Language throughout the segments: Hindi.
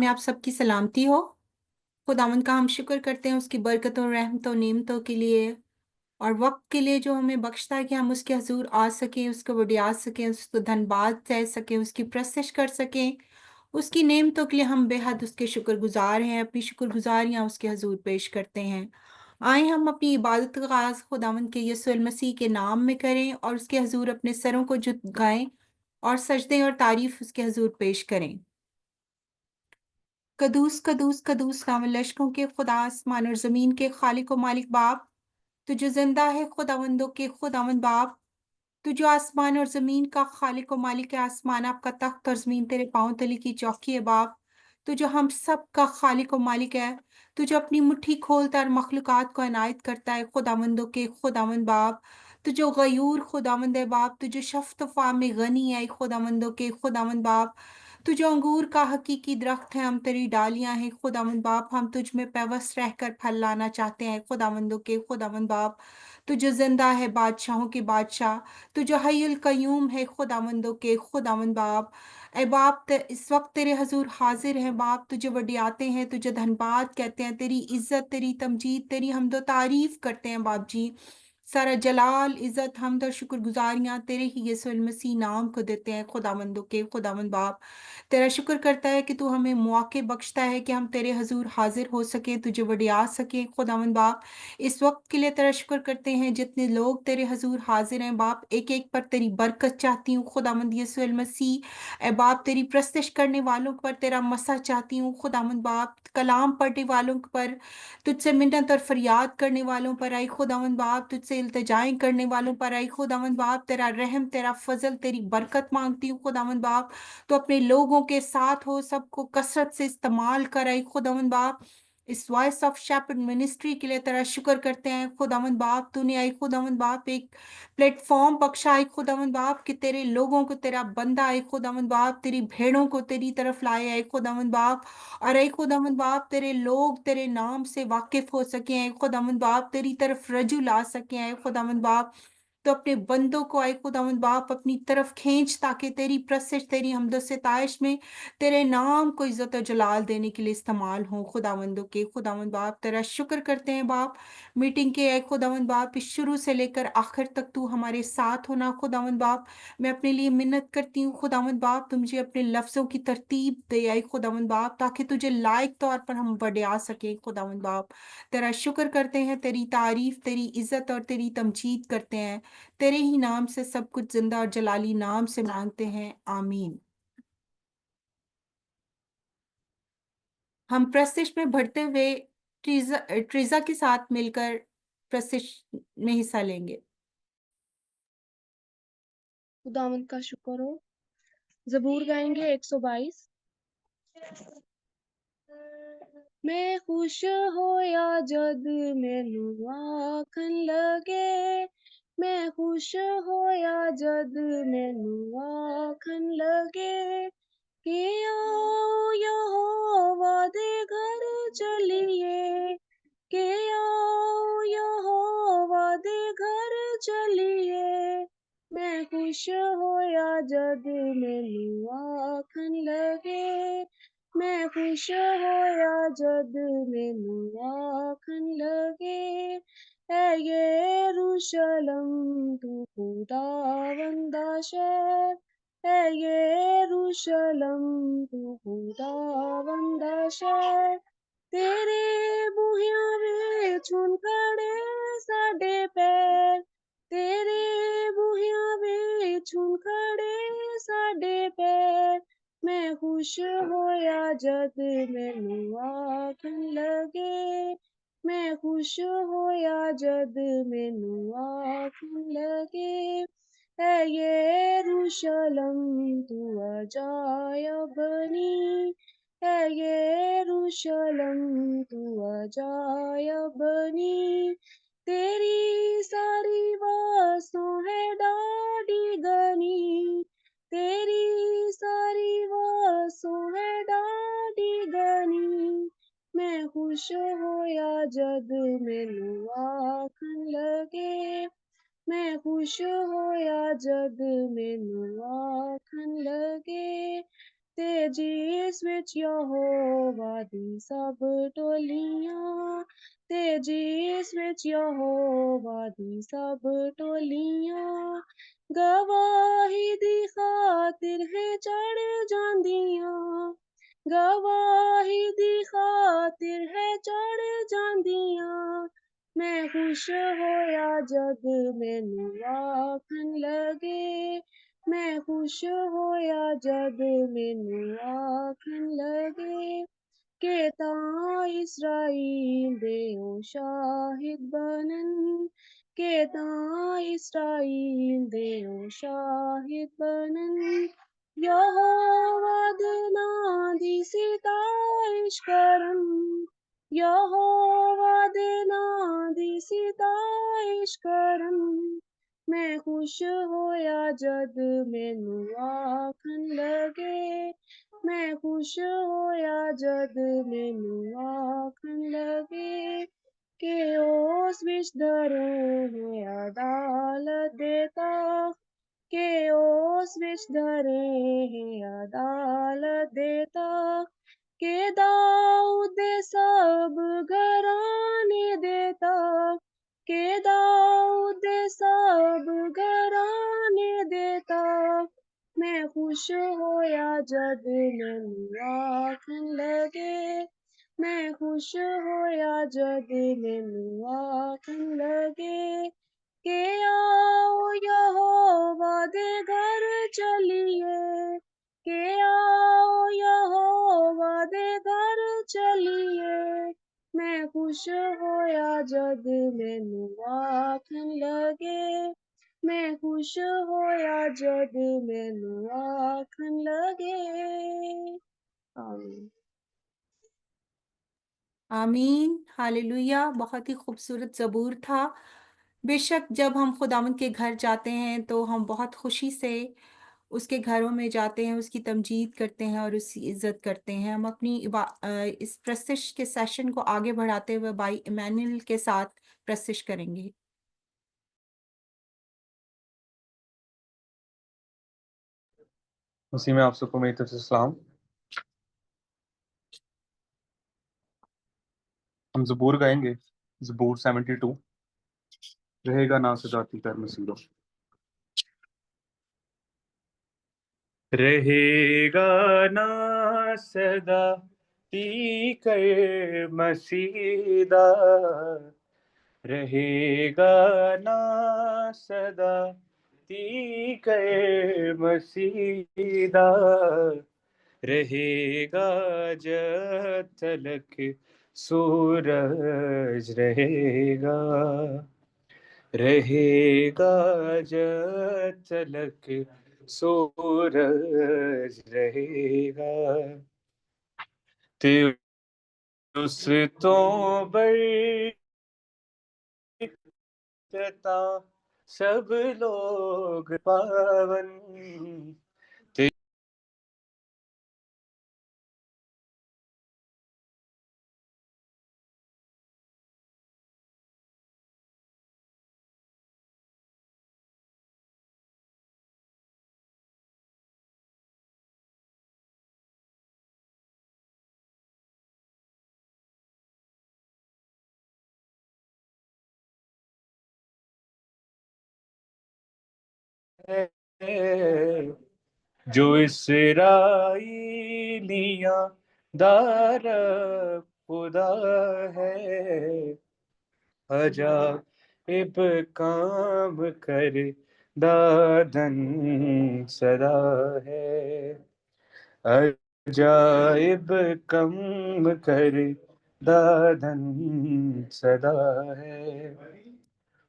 में आप सबकी सलामती हो। खुदावंद का हम शुक्र करते हैं उसकी बरकतों, रहमतों, नेमतों के लिए और वक्त के लिए जो हमें बख्शता है कि हम उसके हजूर आ सकें, उसको वडियाज सकें, उसको धन्यवाद कह सकें, उसकी प्रशंसा कर सकें। उसकी नेमतों के लिए हम बेहद उसके शुक्रगुजार हैं, अपनी शुक्रगुजारियां उसके हजूर पेश करते हैं। आए हम अपनी इबादत का आगाज खुदावंद के यीशु मसीह के नाम में करें और उसके हजूर अपने सरों को झुकाएं और सजदे और तारीफ उसके हजूर पेश करें। कदूस कदूस कदूस नाम लश्कों के खुदा, आसमान और जमीन के खालिक व मालिक बाप। तू जो जिंदा है खुदावंदों के खुदावंद बाप। तू जो आसमान और जमीन का खालिक व मालिक है, आसमान आपका तख्त और जमीन तेरे पांव तले की चौकी है बाप। तू जो हम सब का खालिक व मालिक है। तू जो अपनी मुट्ठी खोलता और मखलूकात को अनायत करता है खुदावंदों के खुदावंद बाप। तू जो गयूर खुदावंद है बाप। तू जो शफ्तफा में गनी है खुदावंदों के खुदावंद बाप। तू जो अंगूर का हकीकी दरख्त है, हम तेरी डालियां हैं खुदावंद बाप। हम तुझ में पेवस्त रहकर फल लाना चाहते हैं खुदावंदों के खुदावंद बाप। तू जो जिंदा है बादशाहों के बादशाह। तू जो हय्युल कयूम है खुदावंदों के खुदावंद बाप। ए बाप, इस वक्त तेरे हजूर हाजिर हैं बाप। तुझे वडियाते हैं, तुझे धन्यवाद कहते हैं, तेरी इज्जत, तेरी तमजीद, तेरी हमदो तारीफ करते हैं बाप जी। सारा जलाल, इज्जत, हमद और शुक्रगुजारियां तेरे ही यीशु मसीह नाम को देते हैं खुदावंदों के खुदावंद बाप। तेरा शुक्र करता है कि तू हमें मौके बख्शता है कि हम तेरे हजूर हाजिर हो सके, तुझे वडिया सके खुदावंद बाप। इस वक्त के लिए तेरा शुक्र करते हैं जितने लोग तेरे हजूर हाजिर हैं बाप, एक एक पर तेरी बरकत चाहती हूँ खुदावंद यीशु मसीह। ए बाप, तेरी प्रस्तश करने वालों पर तेरा मसा चाहती हूँ खुदावंद बाप, कलाम पढ़ने वालों पर, तुझसे मिन्नत और फरियाद करने वालों पर आई खुदावंद बाप, तुझसे इल्तिजाएं करने वालों पर आई खुदावंद बाप। तेरा रहम, तेरा फजल, तेरी बरकत मांगती हूँ खुदावंद बाप। तो अपने लोगों के साथ हो, सबको कसरत से इस्तेमाल कर आई खुदावंद बाप। इस वॉइस ऑफ शेपर्ड मिनिस्ट्री के लिए तेरा शुक्र करते हैं खुदावंद बाप। तूने आई खुदावंद बाप एक प्लेटफॉर्म बख्शा आई खुदावंद बाप कि तेरे लोगों को, तेरा बंदा आई खुदावंद बाप, तेरी भेड़ों को तेरी तरफ लाए आई खुदावंद बाप। और ऐ खुदावंद बाप, तेरे लोग तेरे नाम से वाकिफ हो सके ऐ खुदावंद बाप, तेरी तरफ रजू ला सके ऐ खुदावंद बाप। तो अपने बंदों को आए खुदावंद बाप अपनी तरफ खींच, ताकि तेरी प्रसिद्ध, तेरी हमदो सिताइश में तेरे नाम को इज्जत और जलाल देने के लिए इस्तेमाल हो खुदावंदों के खुदावंद बाप। तेरा शुक्र करते हैं बाप, मीटिंग के आए खुदावंद बाप, इस शुरू से लेकर आखिर तक तू हमारे साथ होना खुदावंद बाप। मैं अपने लिए मिन्नत करती हूँ खुदावंद बाप, तुम मुझे अपने लफ्जों की तरतीब दे आई खुदावंद बाप, ताकि तुझे लायक तौर पर हम बढ़ा सके खुदावंद बाप। तेरा शुक्र करते हैं, तेरी तारीफ, तेरी इज्जत और तेरी तमजीद करते हैं। तेरे ही नाम से सब कुछ जिंदा और जलाली नाम से मांगते हैं, आमीन। हम प्रस्तिश में बढ़ते हुए ट्रीजा के साथ मिलकर प्रस्तिश में हिस्सा लेंगे। खुदावंद का शुक्र हो। जबूर गाएंगे 122। मैं खुश होया जद मैनू आखन लगे, मैं खुश होया जद मैनू आखन लगे कि आओ यहोवा दे घर चलिए, कि आओ यहोवा दे घर चलिए। मैं खुश होया जद मैनू आखन लगे, मैं खुश होया जद मैनू आखन लगे। ऐ यरूशलेम तू खुदावंदा शहर, ऐ यरूशलेम तू खुदावंदा शहर। तेरे बूहियां विच हुण खड़े साडे पैर, तेरे बूहियां विच हुण खड़े साडे पैर। मैं खुश होया जद मैनू आखन लगे, मैं खुश होया जद मैनू आखन लगे। ऐ यरूशलेम तू अजायब बनी, ऐ यरूशलेम तू अजायब बनी। तेरी सारी वासों है डाडी गनी, तेरी सारी वासों है डाडी गनी। मैं खुश होया जद मैनू आखन लगे, मैं खुश होया जद मैनू आखन लगे। ਤੇ ਜਿਸ ਵਿੱਚ ਯਹੋਵਾ ਦੀ ਸਭ ਟੋਲੀਆਂ, ਤੇ ਜਿਸ ਵਿੱਚ ਯਹੋਵਾ ਦੀ ਸਭ ਟੋਲੀਆਂ, ਗਵਾਹੀ ਦੀ ਖਾਤਿਰ ਹੈ ਚੜ ਜਾਂਦੀਆਂ, ਗਵਾਹੀ ਦੀ ਖਾਤਿਰ ਹੈ ਚੜ ਜਾਂਦੀਆਂ। ਮੈਂ ਖੁਸ਼ ਹੋਇਆ ਜਦ ਮੈਨੂੰ ਆਖਣ ਲੱਗੇ, ਮੈਂ ਖੁਸ਼ ਹੋਇਆ ਜਦ ਮੈਨੂੰ ਆਖਣ ਲੱਗੇ, ਕਿ ਤਾਂ ਇਸਰਾਈਲ ਦੇ ਉਹ ਸ਼ਾਹਿਦ ਬਣਨ, ਕਿ ਤਾਂ ਇਸਰਾਈਲ ਦੇ ਉਹ ਸ਼ਾਹਿਦ ਬਣਨ। ਯਹੋਵਾ ਦੇ ਨਾਂ ਦੀ ਸਿਤਾਇਸ਼ ਕਰਨ, ਯਹੋਵਾ ਦੇ ਨਾਂ ਦੀ ਸਿਤਾਇਸ਼ ਕਰਨ। ਮੈਂ ਖੁਸ਼ ਹੋਇਆ ਜਦ ਮੈਨੂੰ ਆਖਣ ਲੱਗੇ, ਮੈਂ ਖੁਸ਼ ਹੋਇਆ ਜਦ ਮੈਨੂੰ ਆਖਣ ਲੱਗੇ, ਕਿ ਉਸ ਵਿੱਚ ਧਰੇ ਹੈ ਅਦਾਲਤ ਦੇ ਤਖ਼ਤ, ਕਿ ਉਸ ਵਿੱਚ ਧਰੇ ਹੈ ਅਦਾਲਤ ਦੇ ਤਖ਼ਤ, ਕਿ ਦਾਊਦ ਦੇ ਸਭ ਘਰਾਣੇ ਦੇ ਤਖ਼ਤ, ਕਿ ਦਾਊਦ ਦੇ ਸਭ ਘਰਾਣੇ ਦੇ ਤਖ਼ਤ। ਮੈਂ ਖੁਸ਼ ਹੋਇਆ ਜਦ ਮੈਨੂੰ ਆਖਣ ਲੱਗੇ, ਮੈਂ ਖੁਸ਼ ਹੋਇਆ ਜਦ ਮੈਨੂੰ ਆਖਣ ਲੱਗੇ, ਕਿ ਆਓ ਯਹੋਵਾ ਦੇ ਘਰ ਚਲੀਏ, ਕਿ ਆਓ ਯਹੋਵਾ ਦੇ ਘਰ ਚਲੀਏ। ਮੈਂ ਖੁਸ਼ ਹੋਇਆ ਜਦ ਮੈਨੂੰ ਆਖਣ ਲੱਗੇ, ਮੈਂ ਖੁਸ਼ ਹੋਇਆ ਜਦ ਮੈਨੂੰ ਆਖਣ ਲੱਗੇ। ਆमीन। आमीन, हालेलुया। बहुत ही खूबसूरत ज़बूर था। बेशक जब हम खुदावंद के घर जाते हैं तो हम बहुत खुशी से उसके घरों में जाते हैं, उसकी तमजीद करते हैं और उसकी इज़्ज़त करते हैं। हम अपनी इस प्रस्तिश के सेशन को आगे बढ़ाते हुए भाई इमैनुअल के साथ प्रस्तिश करेंगे। उसी में आप सबको मेरी तरफ से सलाम। हम ज़बूर गाएंगे, ज़बूर 72, रहेगा ना सजाती कर मसीहो। रहेगा ना सदा कर मसीदा, रहेगा ना सदा कर मसीदा, रहेगा जब तलक सूरज रहेगा, रहेगा जब तलक सूरज रहेगा। ते उस तो बढ़ता सब लोग पावन, जो इसराइलियां दार खुदा है, अजाइब काम कर दादन सदा है, अजाइब कम कर दादन सदा है।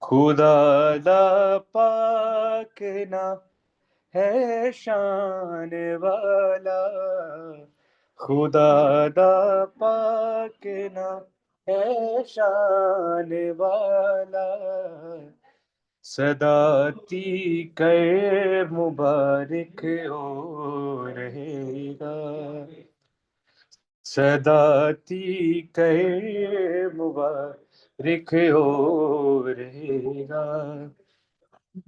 खुदा दा पाक ना है शान वाला, खुदा दा पाक ना है शान वाला, सदाती कर मुबारक हो रहेगा, सदाती कर मुबारक हो रहेगा।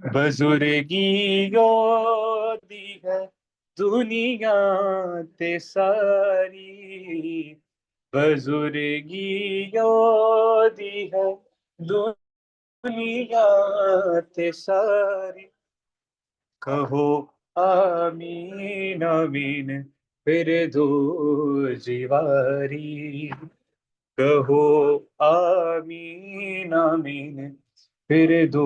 बुजुर्गी दी है दुनिया ते सारी बुजुर्गी दी है दुनिया ते सारी कहो आमीन आमीन फिर दो जीवारी कहो आमीन आमीन फिर दो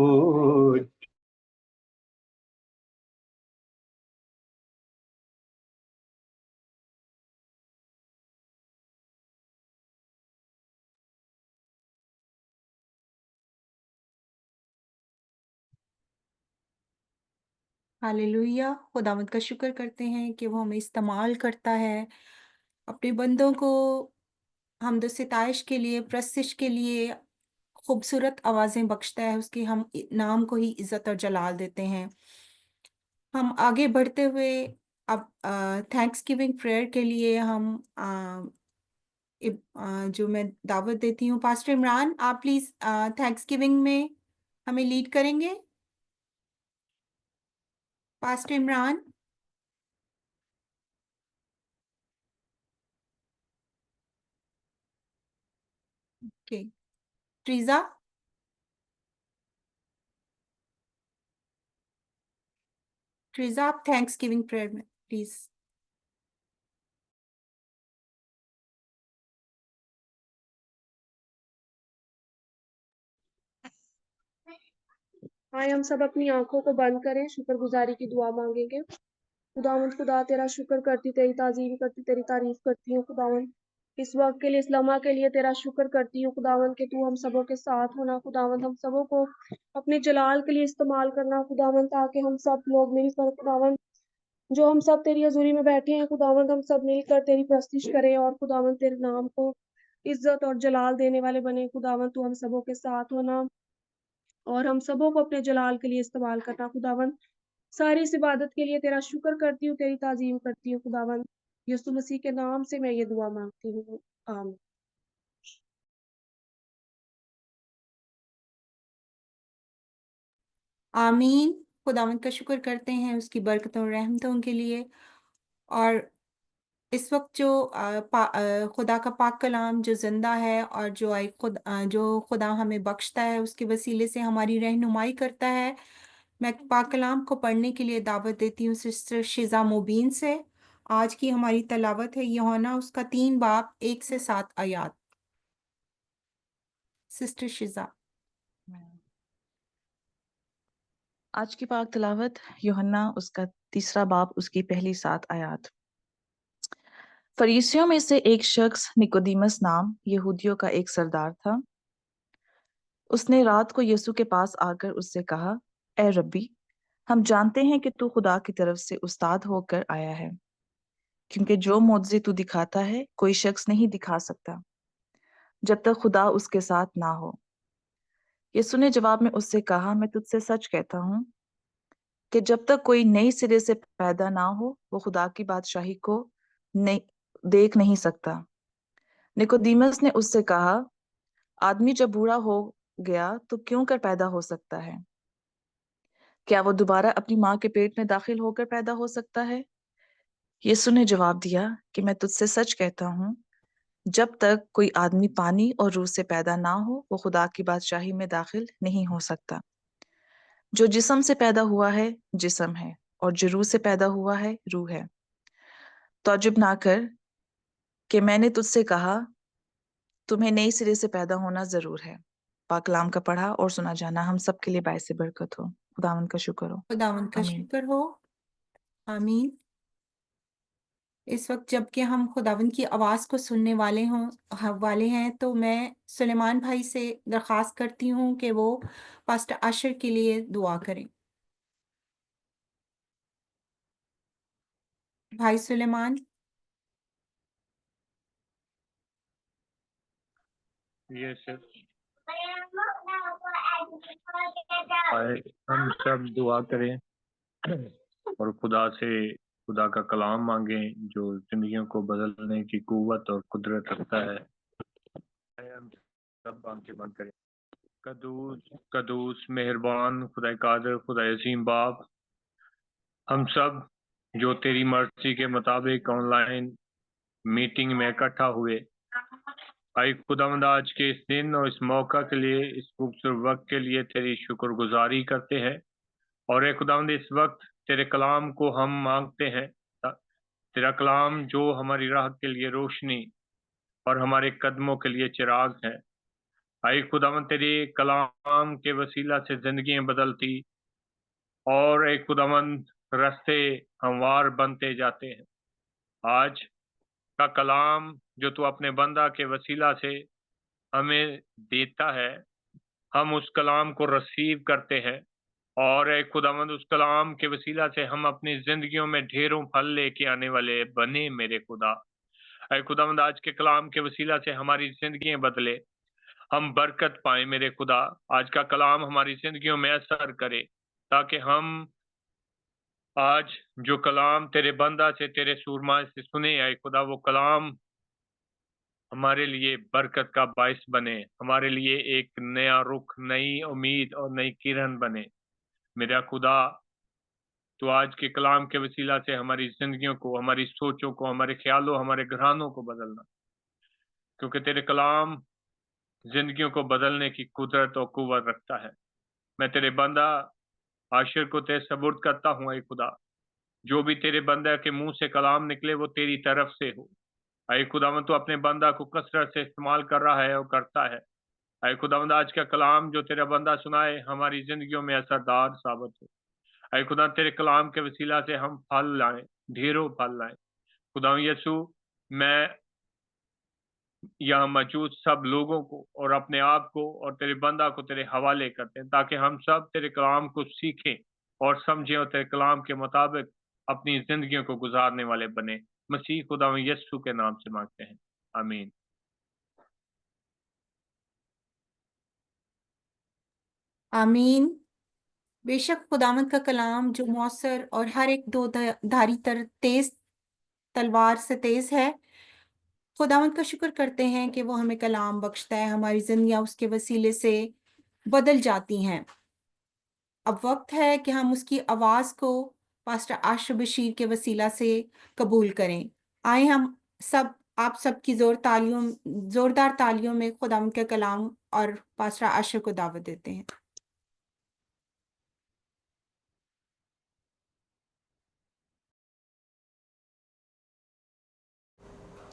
हालेलुया। खुदावंद का शुक्र करते हैं कि वो हमें इस्तेमाल करता है अपने बंदों को हमदो सिताइश के लिए, प्रस्तिश के लिए खूबसूरत आवाज़ें बख्शता है, उसके हम नाम को ही इज़्ज़त और जलाल देते हैं। हम आगे बढ़ते हुए अब थैंक्सगिविंग प्रेयर के लिए हम जो मैं दावत देती हूँ, पास्टर इमरान, आप प्लीज़ थैंक्सगिविंग में हमें लीड करेंगे? पास्टर इमरान? ओके। ट्रीज़ा? ट्रीज़ा, आप थैंक्सगिविंग प्रेयर में प्लीज़। आए हम सब अपनी आंखों को बंद करें, शुक्रगुजारी की दुआ मांगेंगे। खुदावंद खुदा तेरा शुक्र करती, तेरी ताजीम करती, तेरी तारीफ करती हूँ खुदावंद। इस वक्त के लिए, इस लम्हा के लिए तेरा शुक्र करती हूँ खुदावंद कि तू हम सबों के साथ होना खुदावंद, हम सबों को अपने जलाल के लिए इस्तेमाल करना खुदावंद, ताकि हम सब लोग मिलकर खुदावंद, जो हम सब तेरी हजूरी में बैठे हैं खुदावंद, हम सब मिलकर तेरी प्रस्तिश करें और खुदावंद तेरे नाम को इज्जत और जलाल देने वाले बने खुदावंद। तू हम सबों के साथ होना और हम सबों को अपने जलाल के लिए इस्तेमाल करना खुदावंद। सारी इस इबादत के लिए तेरा शुक्र करती हूँ, तेरी ताजीम करती हूँ खुदावंद। यीशु मसीह के नाम से मैं ये दुआ मांगती हूँ, आमीन। आमीन। खुदावंद का शुक्र करते हैं उसकी बरकतों और रहमतों के लिए। और इस वक्त जो खुदा का पाक कलाम जो जिंदा है और जो खुदा हमें बख्शता है, उसके वसीले से हमारी रहनुमाई करता है, मैं पाक कलाम को पढ़ने के लिए दावत देती हूँ सिस्टर शिजा मुबीन से। आज की हमारी तलावत है यूहन्ना उसका 3 बाब 1 से 7 आयात। सिस्टर शिजा। आज की पाक तिलावत यूहन्ना उसका 3 बाब उसकी पहली 7 आयात। फरीसियों में से एक शख्स निकोदीमस नाम यहूदियों का एक सरदार था। उसने रात को यीशु के पास आकर उससे कहा, ए रब्बी, हम जानते हैं कि तू खुदा की तरफ से उस्ताद होकर आया है, क्योंकि जो मोज़े तू दिखाता है कोई शख्स नहीं दिखा सकता जब तक खुदा उसके साथ ना हो। यीशु ने जवाब में उससे कहा, मैं तुझसे सच कहता हूँ कि जब तक कोई नई सिरे से पैदा ना हो वो खुदा की बादशाही को नहीं देख नहीं सकता। निकोदीमस ने उससे कहा, आदमी जब बूढ़ा हो गया तो क्यों कर पैदा हो सकता है? क्या वो दोबारा अपनी माँ के पेट में दाखिल होकर पैदा हो सकता है? यीशु ने जवाब दिया कि मैं तुझसे सच कहता हूँ, जब तक कोई आदमी पानी और रूह से पैदा ना हो वो खुदा की बादशाही में दाखिल नहीं हो सकता। जो जिस्म से पैदा हुआ है जिस्म है, और जो रूह से पैदा हुआ है रूह है। तौजुब ना कर कि मैंने तुझसे कहा, तुम्हें नई सिरे से पैदा होना जरूर है। पाक कलाम का पढ़ा और सुना जाना हम सब के लिए बायसे बरकत हो। खुदावंद का शुक्र हो। खुदावंद का आमीन। शुक्र हो। आमीन। इस वक्त जबकि हम खुदावंद की आवाज़ को सुनने वाले हैं, तो मैं सुलेमान भाई से दरख्वास्त करती हूँ कि वो पास्टर आशर के लिए दुआ करें। भाई सुलेमान। यस हम सब दुआ करें और खुदा का कलाम मांगें जो जिंदगियों को बदलने की कुव्वत और कुदरत रखता है। हम सब आंखें बंद करें। कदूस कदूस मेहरबान खुदा कादर खुदा अजीम बाप, हम सब जो तेरी मर्जी के मुताबिक ऑनलाइन मीटिंग में इकट्ठा हुए। आई खुदावंद आज के इस दिन और इस मौका के लिए, इस खूबसूरत वक्त के लिए तेरी शुक्रगुजारी करते हैं। और ए खुदावंद इस वक्त तेरे कलाम को हम मांगते हैं। तेरा कलाम जो हमारी राह के लिए रोशनी और हमारे कदमों के लिए चिराग है। आई खुदावंद तेरे कलाम के वसीला से जिंदगियां बदलती और एक खुदावंद रास्ते हमवार बनते जाते हैं। आज का कलाम जो तू अपने बंदा के वसीला से हमें देता है, हम उस कलाम को रिसीव करते हैं और एक खुदावंद उस कलाम के वसीला से हम अपनी जिंदगियों में ढेरों फल लेके आने वाले बने मेरे खुदा। ऐ खुदावंद आज के कलाम के वसीला से हमारी जिंदगियां बदले, हम बरकत पाए मेरे खुदा। आज का कलाम हमारी जिंदगियों में असर करे ताकि हम आज जो कलाम तेरे बंदा से, तेरे सूरमा से सुने आए खुदा, वो कलाम हमारे लिए बरकत का बायस बने, हमारे लिए एक नया रुख, नई उम्मीद और नई किरण बने। मेरा खुदा, तो आज के कलाम के वसीला से हमारी जिंदगियों को, हमारी सोचों को, हमारे ख्यालों, हमारे घरानों को बदलना, क्योंकि तेरे कलाम जिंदगियों को बदलने की कुदरत और कुव्वत रखता है। मैं तेरे बंदा आशिर को तेरे सबुर्द करता हूँ ऐ खुदा। जो भी तेरे बंदा के मुंह से कलाम निकले वो तेरी तरफ से हो। ऐ खुदावंद तू अपने बंदा को कसरत से इस्तेमाल कर रहा है और करता है। ऐ खुदावंद आज का कलाम जो तेरा बंदा सुनाए हमारी जिंदगियों में असरदार साबित हो। ऐ खुदा तेरे कलाम के वसीला से हम फल लाएं, ढेरों फल लाएं। खुदा यीशु, मैं यहाँ मौजूद सब लोगों को और अपने आप को और तेरे बंदा को तेरे हवाले करते हैं ताकि हम सब तेरे कलाम को सीखें और समझें और तेरे कलाम के मुताबिक अपनी जिंदगियों को गुजारने वाले बने। मसीह खुदा यीशु के नाम से मांगते हैं, आमीन। आमीन। बेशक खुदावंद का कलाम जो मौसर और हर एक दो धारी तेज तलवार से तेज है। खुदावंद का शुक्र करते हैं कि वो हमें कलाम बख्शता है, हमारी जिंदगियां उसके वसीले से बदल जाती हैं। अब वक्त है कि हम उसकी आवाज को पास्टर आशर बशीर के वसीला से कबूल करें। आए हम सब, आप सबकी जोरदार तालियों में खुदावंद के कलाम और पास्टर आशर को दावत देते हैं।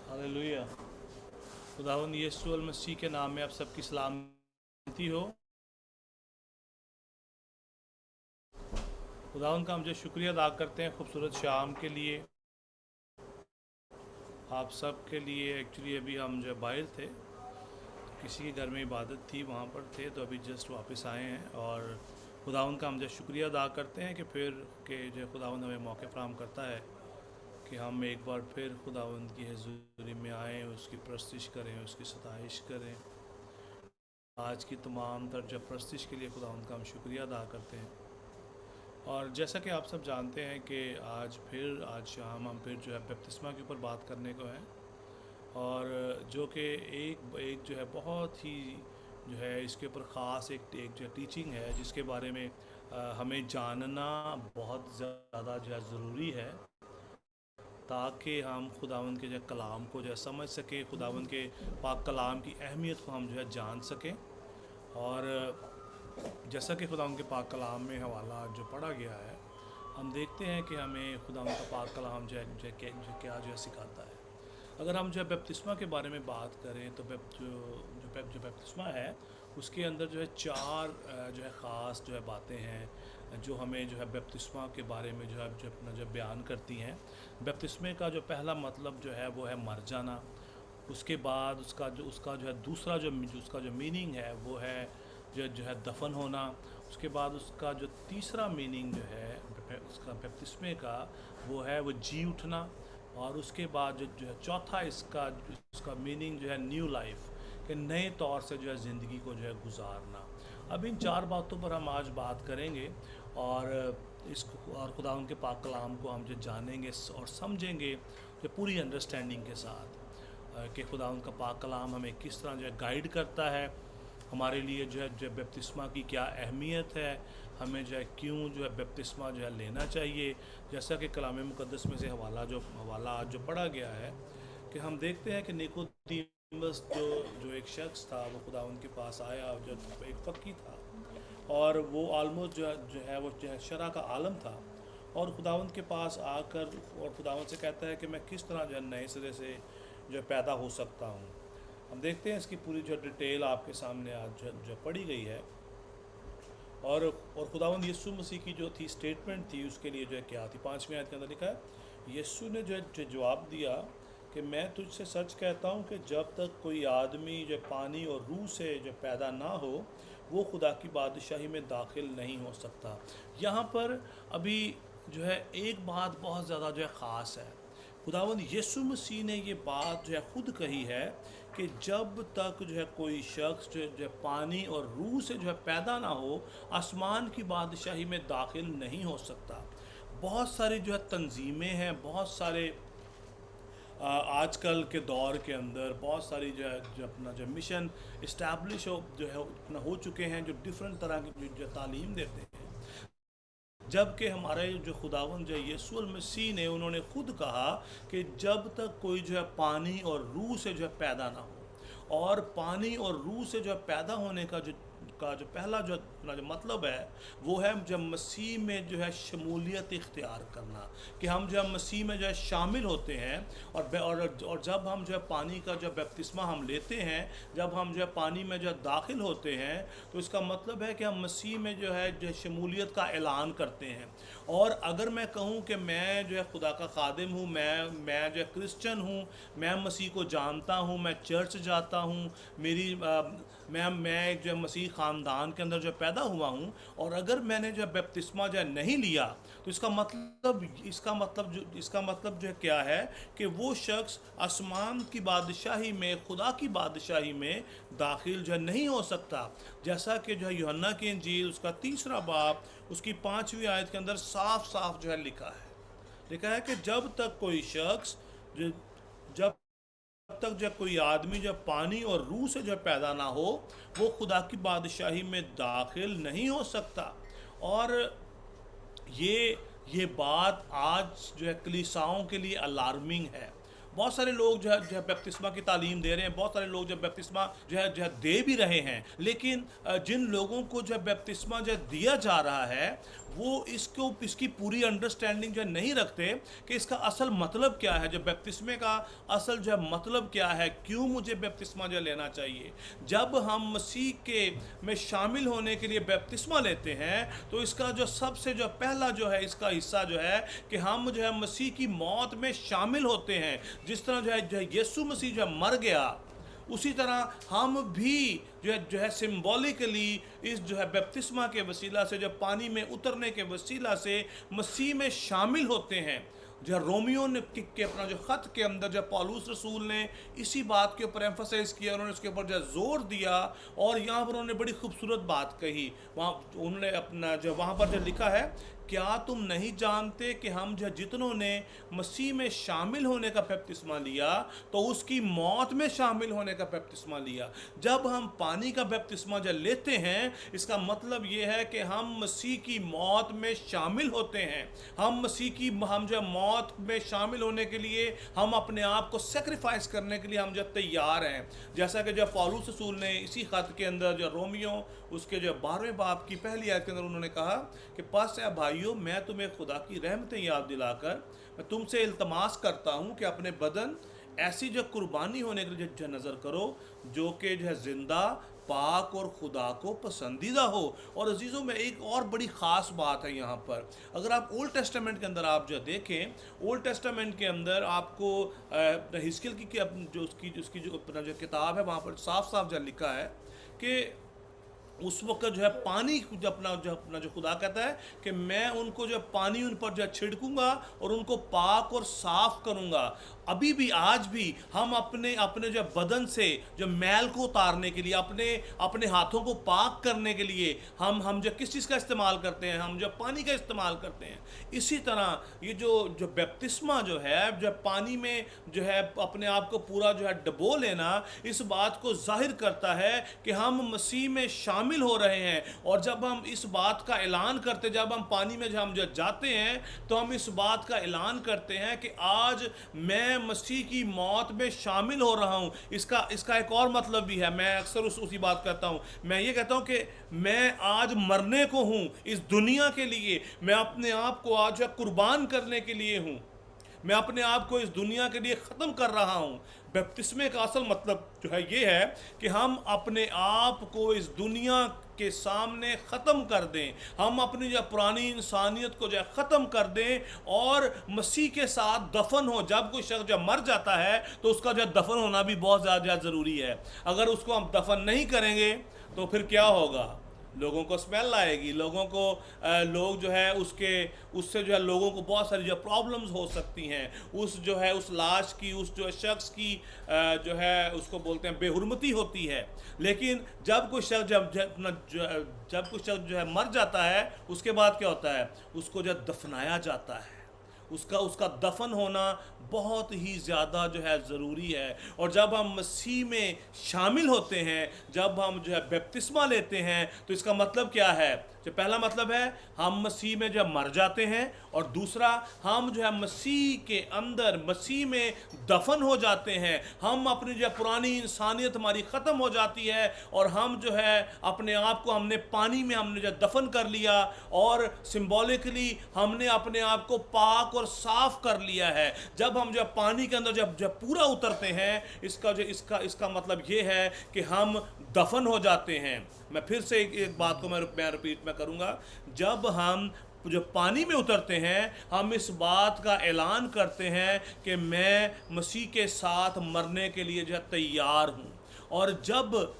हालेलुया। खुदावंद यीशु अल मसीह के नाम में आप सबकी सलामती हो। खुदावंद का हम जो शुक्रिया अदा करते हैं खूबसूरत शाम के लिए, आप सब के लिए। एक्चुअली अभी हम जो बाहर थे, किसी के घर में इबादत थी, वहाँ पर थे, तो अभी जस्ट वापस आए हैं। और खुदावंद का हम जो शुक्रिया अदा करते हैं कि फिर के जो खुदावंद हमें मौके फराहम करता है कि हम एक बार फिर खुदावंद की हज़ूरी में आएँ, उसकी प्रस्तिश करें, उसकी सताइश करें। आज की तमाम तर जब प्रस्तिश के लिए खुदावंद का हम शुक्रिया अदा करते हैं। और जैसा कि आप सब जानते हैं कि आज शाम हम फिर जो है बपतिस्मा के ऊपर बात करने को है, और जो कि एक जो है बहुत ही जो है इसके ऊपर ख़ास एक जो टीचिंग है जिसके बारे में हमें जानना बहुत ज़्यादा जो है ज़रूरी है, ताकि हम खुदावंद के जो कलाम को जो है समझ सकें, खुदावंद के पाक कलाम की अहमियत को हम जो है जान सकें। और जैसा कि खुदावंद के पाक कलाम में हवाला जो पढ़ा गया है, हम देखते हैं कि हमें खुदावंद का पाक कलाम जो क्या जो है सिखाता है। अगर हम जो है बपतिस्मा के बारे में बात करें तो जो बपतिस्मा है उसके अंदर जो है चार जो है ख़ास जो है बातें हैं जो हमें जो है बपतिस्मा के बारे में जो है अपना जो बयान करती हैं। बपतिस्मे का जो पहला मतलब जो है वो है मर जाना। उसके बाद उसका जो है दूसरा जो उसका जो मीनिंग है वो है जो है दफन होना। उसके बाद उसका जो तीसरा मीनिंग जो है उसका बपतिस्मे का वो है वो जी उठना। और उसके बाद जो है चौथा इसका मीनिंग जो है न्यू लाइफ, कि नए तौर से जो है ज़िंदगी को जो है गुजारना। अब इन चार बातों पर हम आज बात करेंगे और खुदा उनके पाक कलाम को हम जो जानेंगे और समझेंगे जो पूरी अंडरस्टैंडिंग के साथ कि खुदा उनका पाक कलाम हमें किस तरह जो है गाइड करता है हमारे लिए जो है बपतिस्मा की क्या अहमियत है, हमें जो है क्यों जो है बपतिस्मा जो है लेना चाहिए। जैसा कि कलाम मुक़द्दस में से हवाला आज जो पढ़ा गया है कि हम देखते हैं कि निकोदेमुस जो एक शख्स था, वो खुदावंद के पास आया, जो एक फ़कीह था और वो ऑलमोस्ट जो है वो जो है शरह का आलम था, और खुदावंद के पास आकर और खुदावंद से कहता है कि मैं किस तरह जो है नए सिरे से जो पैदा हो सकता हूँ। हम देखते हैं इसकी पूरी जो डिटेल आपके सामने आज जो पढ़ी गई है, और खुदावंद यीशु मसीह की जो थी स्टेटमेंट थी उसके लिए जो है क्या थी। 5वीं आयत के अंदर लिखा है, यीशु ने जो जवाब दिया कि मैं तुझसे सच कहता हूँ कि जब तक कोई आदमी जो पानी और रूह से जो पैदा ना हो, वो खुदा की बादशाही में दाखिल नहीं हो सकता। यहाँ पर अभी जो है एक बात बहुत ज़्यादा जो है ख़ास है। खुदावंद यीशु मसीह ने ये बात जो है ख़ुद कही है कि जब तक जो है कोई शख्स जो है पानी और रूह से जो है पैदा ना हो, आसमान की बादशाही में दाखिल नहीं हो सकता। बहुत सारी जो है तंजीमें हैं, बहुत सारे आजकल के दौर के अंदर बहुत सारी जो अपना जो मिशन इस्टेब्लिश जो है अपना हो चुके हैं, जो डिफरेंट तरह की जो तालीम देते हैं। जबकि हमारे जो खुदावंद जो यीशु मसीह ने उन्होंने खुद कहा कि जब तक कोई जो है पानी और रूह से जो है पैदा ना हो, और पानी और रूह से जो है पैदा होने का जो पहला जो मतलब है वो है जब मसीह में जो है शमूलियत इख्तियार करना, कि हम जो है मसीह में जो है शामिल होते हैं, और जब हम जो है पानी का जो बपतिस्मा हम लेते हैं, जब हम जो है पानी में जो है दाखिल होते हैं, तो इसका मतलब है कि हम मसीह में जो है शमूलियत का ऐलान करते हैं। और अगर मैं कहूँ कि मैं जो है खुदा का खादिम हूँ, मैं जो है क्रिश्चियन हूँ, मैं मसीह को जानता हूँ, मैं चर्च जाता हूँ, मैं जो है मसीह ख़ानदान के अंदर जो पैदा हुआ हूँ, और अगर मैंने जो है बपतिस्मा जो है नहीं लिया, तो इसका मतलब जो है क्या है कि वो शख्स आसमान की बादशाही में, खुदा की बादशाही में दाखिल जो है नहीं हो सकता। जैसा कि जो है यूहन्ना की इंजील उसका 3 बाब उसकी 5वीं आयत के अंदर साफ साफ जो है लिखा है कि जब तक कोई शख्स जब तक जब कोई आदमी जब पानी और रूह से जब पैदा ना हो, वो खुदा की बादशाही में दाखिल नहीं हो सकता। और ये बात आज जो है कलीसियाओं के लिए अलार्मिंग है। बहुत सारे लोग जो है बपतिस्मा की तालीम दे रहे हैं, बहुत सारे लोग जो बपतिस्मा जो है दे भी रहे हैं, लेकिन जिन लोगों को जो बपतिस्मा जो दिया जा रहा है वो इसकी पूरी अंडरस्टैंडिंग जो नहीं रखते कि इसका असल मतलब क्या है, जो बपतिस्मे का असल जो मतलब क्या है, क्यों मुझे बपतिस्मा जो लेना चाहिए। जब हम मसीह के में शामिल होने के लिए बपतिस्मा लेते हैं, तो इसका जो सबसे जो पहला जो है इसका हिस्सा जो है कि हम जो है मसीह की मौत में शामिल होते हैं। जिस तरह जो है यीशु मसीह जो मर गया, उसी तरह हम भी जो है सिंबॉलिकली इस जो है बपतिस्मा के वसीला से, जो पानी में उतरने के वसीला से मसीह में शामिल होते हैं। जो रोमियो ने के अपना जो ख़त के अंदर जो पौलुस रसूल ने इसी बात के ऊपर एम्फसाइज़ किया, उन्होंने उसके ऊपर जो जोर दिया, और यहाँ पर उन्होंने बड़ी खूबसूरत बात कही। वहाँ उन्होंने अपना जो वहाँ पर जो लिखा है, क्या तुम नहीं जानते कि हम जो जितनों ने मसीह में शामिल होने का बपतिस्मा लिया, तो उसकी मौत में शामिल होने का बपतिस्मा लिया। जब हम पानी का बपतिस्मा जब लेते हैं, इसका मतलब ये है कि हम मसीह की मौत में शामिल होते हैं। हम जो मौत में शामिल होने के लिए, हम अपने आप को सेक्रीफाइस करने के लिए हम जो तैयार हैं। जैसा कि जो पौलुस रसूल ने इसी ख़त के अंदर जो रोमियो उसके जो 12वें बाब की पहली आयत के अंदर उन्होंने कहा कि बस ए भाइयों, मैं तुम्हें खुदा की रहमतें याद दिलाकर मैं तुमसे इल्तमास करता हूँ कि अपने बदन ऐसी जो कुर्बानी होने के लिए जो नज़र करो, जो कि जो है जिंदा, पाक और खुदा को पसंदीदा हो। और अजीज़ों में एक और बड़ी ख़ास बात है यहाँ पर, अगर आप ओल्ड टेस्टामेंट के अंदर आप जो देखें, ओल्ड टेस्टामेंट के अंदर आपको हिस्कियल की उसकी जो अपना जो किताब है, वहाँ पर साफ साफ जो लिखा है कि उस वक्त जो है पानी जो अपना जो खुदा कहता है कि मैं उनको जो पानी उन पर जो छिड़कूंगा और उनको पाक और साफ करूंगा। अभी भी आज भी हम अपने अपने जो बदन से जो मैल को उतारने के लिए, अपने अपने हाथों को पाक करने के लिए हम जो किस चीज़ का इस्तेमाल करते हैं, हम जो पानी का इस्तेमाल करते हैं। इसी तरह ये जो जो बपतिस्मा जो है, जो पानी में जो है अपने आप को पूरा जो है डबो लेना, इस बात को जाहिर करता है कि हम मसीह में शामिल हो रहे हैं। और जब हम इस बात का ऐलान करते, जब हम पानी में हम जो जाते हैं, तो हम इस बात का ऐलान करते हैं कि आज मैं मसीह की मौत में शामिल हो रहा हूं। इसका एक और मतलब भी है। मैं अक्सर उसी बात कहता हूं। मैं ये कहता हूं कि मैं आज मरने को हूं इस दुनिया के लिए। मैं अपने आप को आज कुर्बान करने के लिए हूं। मैं अपने आप को इस दुनिया के लिए ख़त्म कर रहा हूं। बपतिस्मे का असल मतलब जो है ये है कि हम अपने आप को इस दुनिया के सामने ख़त्म कर दें। हम अपनी जो पुरानी इंसानियत को जो है ख़त्म कर दें और मसीह के साथ दफन हो। जब कोई शख्स जब मर जाता है तो उसका जो दफन होना भी बहुत ज़्यादा ज़रूरी है। अगर उसको हम दफन नहीं करेंगे तो फिर क्या होगा? लोगों को स्मेल आएगी, लोगों को लोग जो है उससे जो है लोगों को बहुत सारी जो प्रॉब्लम्स हो सकती हैं। उस लाश की, उस जो शख्स की जो है उसको बोलते हैं बेहुरमती होती है। लेकिन जब कोई शख्स जब कोई शख्स जो है मर जाता है, उसके बाद क्या होता है? उसको जो दफनाया जाता है। उसका दफन होना बहुत ही ज़्यादा जो है ज़रूरी है। और जब हम मसीह में शामिल होते हैं, जब हम जो है बपतिस्मा लेते हैं, तो इसका मतलब क्या है? जो पहला मतलब है हम मसीह में जब मर जाते हैं, और दूसरा हम जो है मसीह के अंदर, मसीह में दफन हो जाते हैं। हम अपनी जो पुरानी इंसानियत हमारी ख़त्म हो जाती है और हम जो है अपने आप को हमने पानी में हमने जो दफन कर लिया और सिंबॉलिकली हमने अपने आप को पाक और साफ कर लिया है। जब हम जो पानी के अंदर जब पूरा उतरते हैं, इसका मतलब ये है कि हम दफन हो जाते हैं। मैं फिर से एक बात को मैं रिपीट में करूँगा। जब हम जो पानी में उतरते हैं, हम इस बात का ऐलान करते हैं कि मैं मसीह के साथ मरने के लिए जो है तैयार हूँ। और जब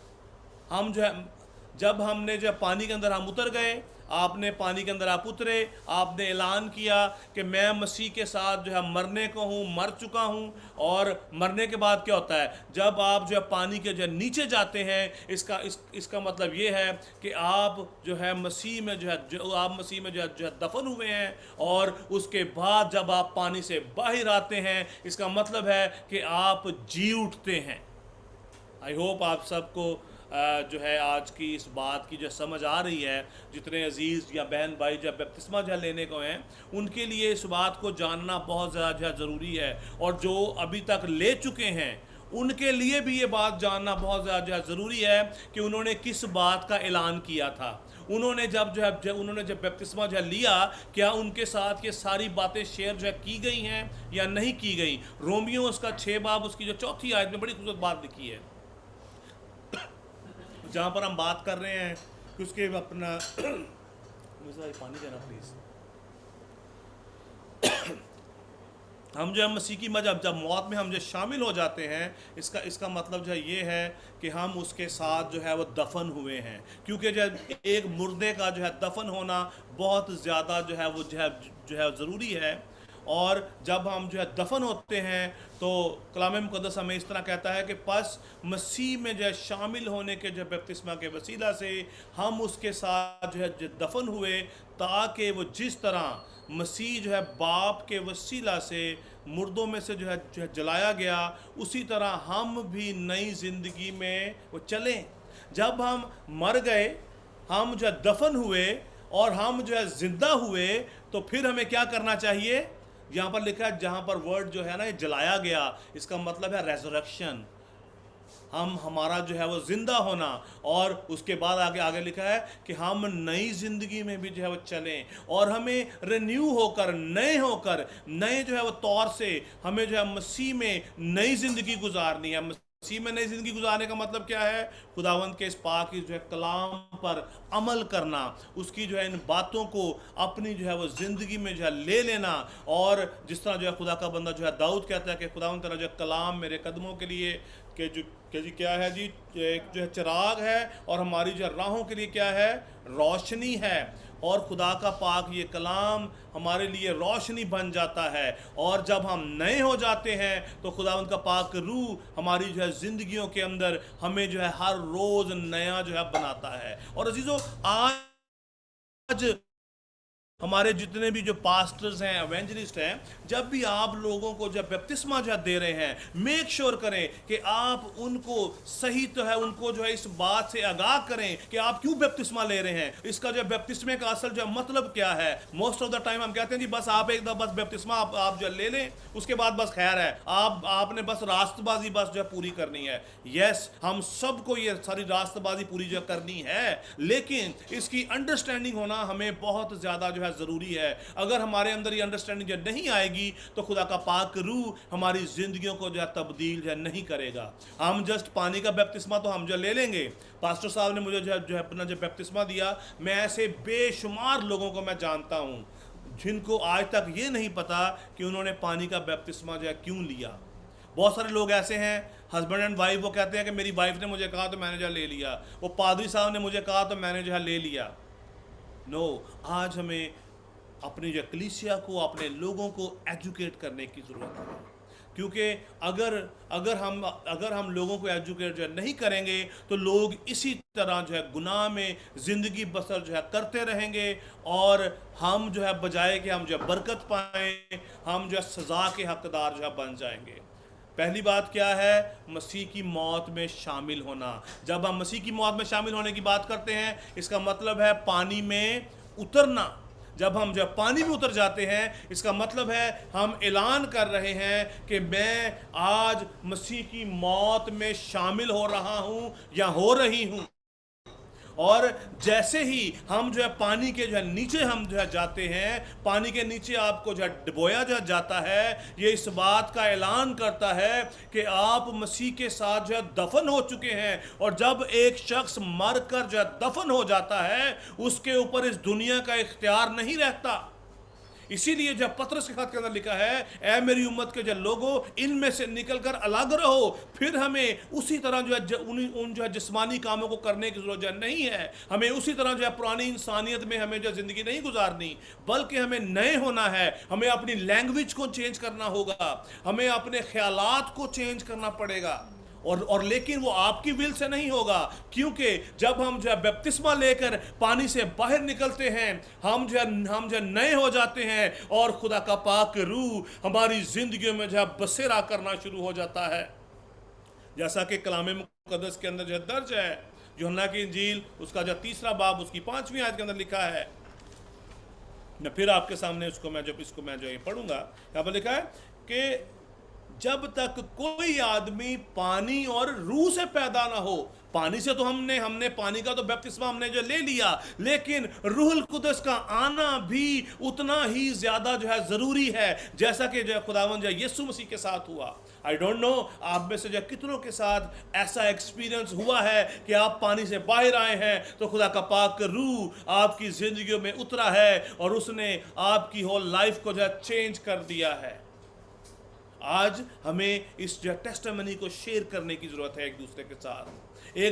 हमने जो पानी के अंदर हम उतर गए, आपने पानी के अंदर आप उतरे, आपने ऐलान किया कि मैं मसीह के साथ जो है मरने को हूँ, मर चुका हूँ। और मरने के बाद क्या होता है? जब आप जो है पानी के जो नीचे जाते हैं, इसका मतलब ये है कि आप जो है मसीह में जो है दफन हुए हैं। और उसके बाद जब आप पानी से बाहर आते हैं, इसका मतलब है कि आप जी उठते हैं। आई होप आप सबको जो है आज की इस बात की जो समझ आ रही है। जितने अजीज़ या बहन भाई जब बपतिस्मा जो लेने को हैं, उनके लिए इस बात को जानना बहुत ज़्यादा ज़रूरी है। और जो अभी तक ले चुके हैं, उनके लिए भी ये बात जानना बहुत ज़्यादा ज़रूरी है कि उन्होंने किस बात का ऐलान किया था। उन्होंने जब बपतिस्मा जो लिया, क्या उनके साथ ये सारी बातें शेयर जो है की गई हैं या नहीं की गई? रोमियो उसका 6 बाब उसकी जो 4थी आयत में बड़ी खूबसूरत बात लिखी है, जहाँ पर हम बात कर रहे हैं कि उसके अपना मुझे पानी देना प्लीज़। हम जो है मसीह की जब मौत में हम जो शामिल हो जाते हैं, इसका मतलब जो है ये है कि हम उसके साथ जो है वो दफन हुए हैं। क्योंकि जब एक मुर्दे का जो है दफन होना बहुत ज़्यादा जो है वो ज़रूरी है। और जब हम जो है दफन होते हैं, तो कलाम मुक़द्दस हमें इस तरह कहता है कि बस मसीह में जो है शामिल होने के जो बपतिस्मा के वसीला से हम उसके साथ जो है दफन हुए, ताकि वो जिस तरह मसीह जो है बाप के वसीला से मुर्दों में से जो है जलाया गया, उसी तरह हम भी नई ज़िंदगी में वो चलें। जब हम मर गए, हम जो है दफन हुए और हम जो है ज़िंदा हुए, तो फिर हमें क्या करना चाहिए? यहाँ पर लिखा है, जहाँ पर वर्ड जो है ना ये जलाया गया, इसका मतलब है रेजरेक्शन। हमारा जो है वो जिंदा होना। और उसके बाद आगे लिखा है कि हम नई जिंदगी में भी जो है वो चलें, और हमें रिन्यू होकर नए जो है वो तौर से हमें जो है मसीह में नई जिंदगी गुजारनी है। मसीह में नई जिंदगी गुजारने का मतलब क्या है? खुदावंद के इस पाक की जो है कलाम पर अमल करना, उसकी जो है इन बातों को अपनी जो है वो ज़िंदगी में जो है ले लेना। और जिस तरह जो है खुदा का बंदा जो है दाऊद कहता है कि खुदावंद तेरा जो कलाम मेरे कदमों के लिए जी क्या है जी, एक जो है चिराग है, और हमारी जो राहों के लिए क्या है? रोशनी है। और खुदा का पाक ये कलाम हमारे लिए रोशनी बन जाता है। और जब हम नए हो जाते हैं तो खुदा उनका पाक रूह हमारी जो है ज़िंदगियों के अंदर हमें जो है हर रोज़ नया जो है बनाता है। और अजीज़ों, आज हमारे जितने भी जो पास्टर्स हैं, एवेंजलिस्ट हैं, जब भी आप लोगों को जब बपतिस्मा जो दे रहे हैं, मेक श्योर करें कि आप उनको सही तो है उनको जो है इस बात से आगाह करें कि आप क्यों बपतिस्मा ले रहे हैं, इसका जो बपतिस्मे का असल जो मतलब क्या है। मोस्ट ऑफ द टाइम हम कहते हैं जी बस आप एक दफा बस बपतिस्मा आप जो ले लें, उसके बाद बस खैर है, आपने बस रास्तबाजी बस जो है पूरी करनी है। यस, हम सबको ये सारी रास्तबाजी पूरी जो करनी है, लेकिन इसकी अंडरस्टैंडिंग होना हमें बहुत ज़्यादा जो है ज़रूरी है। अगर हमारे अंदर ये अंडरस्टैंडिंग जो नहीं आएगी तो खुदा का पाक रूह हमारी ज़िंदगियों को जो है तब्दील जो है नहीं करेगा। हम जस्ट पानी का बपतिस्मा तो हम जो ले लेंगे, पास्टर साहब ने मुझे जो है अपना जो बपतिस्मा दिया, मैं ऐसे बेशुमार लोगों को मैं जानता हूँ जिनको आज तक ये नहीं पता कि उन्होंने पानी का बपतिस्मा जो है क्यों लिया। बहुत सारे लोग ऐसे हैं, हस्बैंड एंड वाइफ, वो कहते हैं कि मेरी वाइफ ने मुझे कहा तो मैंने जो ले लिया, वो पादरी साहब ने मुझे कहा तो मैंने जो है ले लिया। नो, आज हमें अपनी जो कलीसिया को, अपने लोगों को एजुकेट करने की ज़रूरत है, क्योंकि अगर हम लोगों को एजुकेट जो है नहीं करेंगे तो लोग इसी तरह जो है गुनाह में ज़िंदगी बसर जो है करते रहेंगे, और हम जो है बजाय कि हम जो है बरकत पाएँ, हम जो है सज़ा के हकदार जो है बन जाएंगे। पहली बात क्या है? मसीह की मौत में शामिल होना। जब हम मसीह की मौत में शामिल होने की बात करते हैं, इसका मतलब है पानी में उतरना। जब हम जब पानी में उतर जाते हैं, इसका मतलब है हम ऐलान कर रहे हैं कि मैं आज मसीह की मौत में शामिल हो रहा हूं या हो रही हूं। और जैसे ही हम जो है पानी के जो है नीचे हम जो है जाते हैं, पानी के नीचे आपको जो है डुबोया जाता है, ये इस बात का ऐलान करता है कि आप मसीह के साथ जो है दफन हो चुके हैं। और जब एक शख्स मर कर जो है दफन हो जाता है, उसके ऊपर इस दुनिया का इख्तियार नहीं रहता। इसीलिए जब पतरस के खत के अंदर लिखा है, ऐ मेरी उम्मत के जो लोगों, इनमें से निकलकर अलग रहो। फिर हमें उसी तरह जो है उन जो है जिस्मानी कामों को करने की जरूरत नहीं है। हमें उसी तरह जो है पुरानी इंसानियत में हमें जो जिंदगी नहीं गुजारनी, बल्कि हमें नए होना है। हमें अपनी लैंग्वेज को चेंज करना होगा, हमें अपने ख्यालात को चेंज करना पड़ेगा। और लेकिन वो आपकी विल से नहीं होगा, क्योंकि जब हम जो है बपतिस्मा लेकर पानी से बाहर निकलते हैं, हम जो है नए हो जाते हैं, और खुदा का पाक रूह हमारी जिंदगियों में जो है बसेरा करना शुरू हो जाता है। जैसा कि कलाम मुकद्दस के अंदर जो दर्ज है, यूहन्ना की इंजील उसका जो 3 बाब उसकी 5वीं आयत के अंदर लिखा है। मैं फिर आपके सामने इसको मैं जो ये पढ़ूंगा। यहाँ पर लिखा है कि जब तक कोई आदमी पानी और रूह से पैदा ना हो। पानी से तो हमने पानी का तो बपतिस्मा हमने जो ले लिया, लेकिन रूहुल कुदस का आना भी उतना ही ज्यादा जो है जरूरी है, जैसा कि जो है खुदावंद जो यीशु मसीह के साथ हुआ। आई डोंट नो आप में से जो कितनों के साथ ऐसा एक्सपीरियंस हुआ है कि आप पानी से बाहर आए हैं तो खुदा का पाक रूह आपकी जिंदगियों में उतरा है, और उसने आपकी होल लाइफ को जो है चेंज कर दिया है। आज हमें इस जो टेस्टिमनी को शेयर करने की ज़रूरत है, एक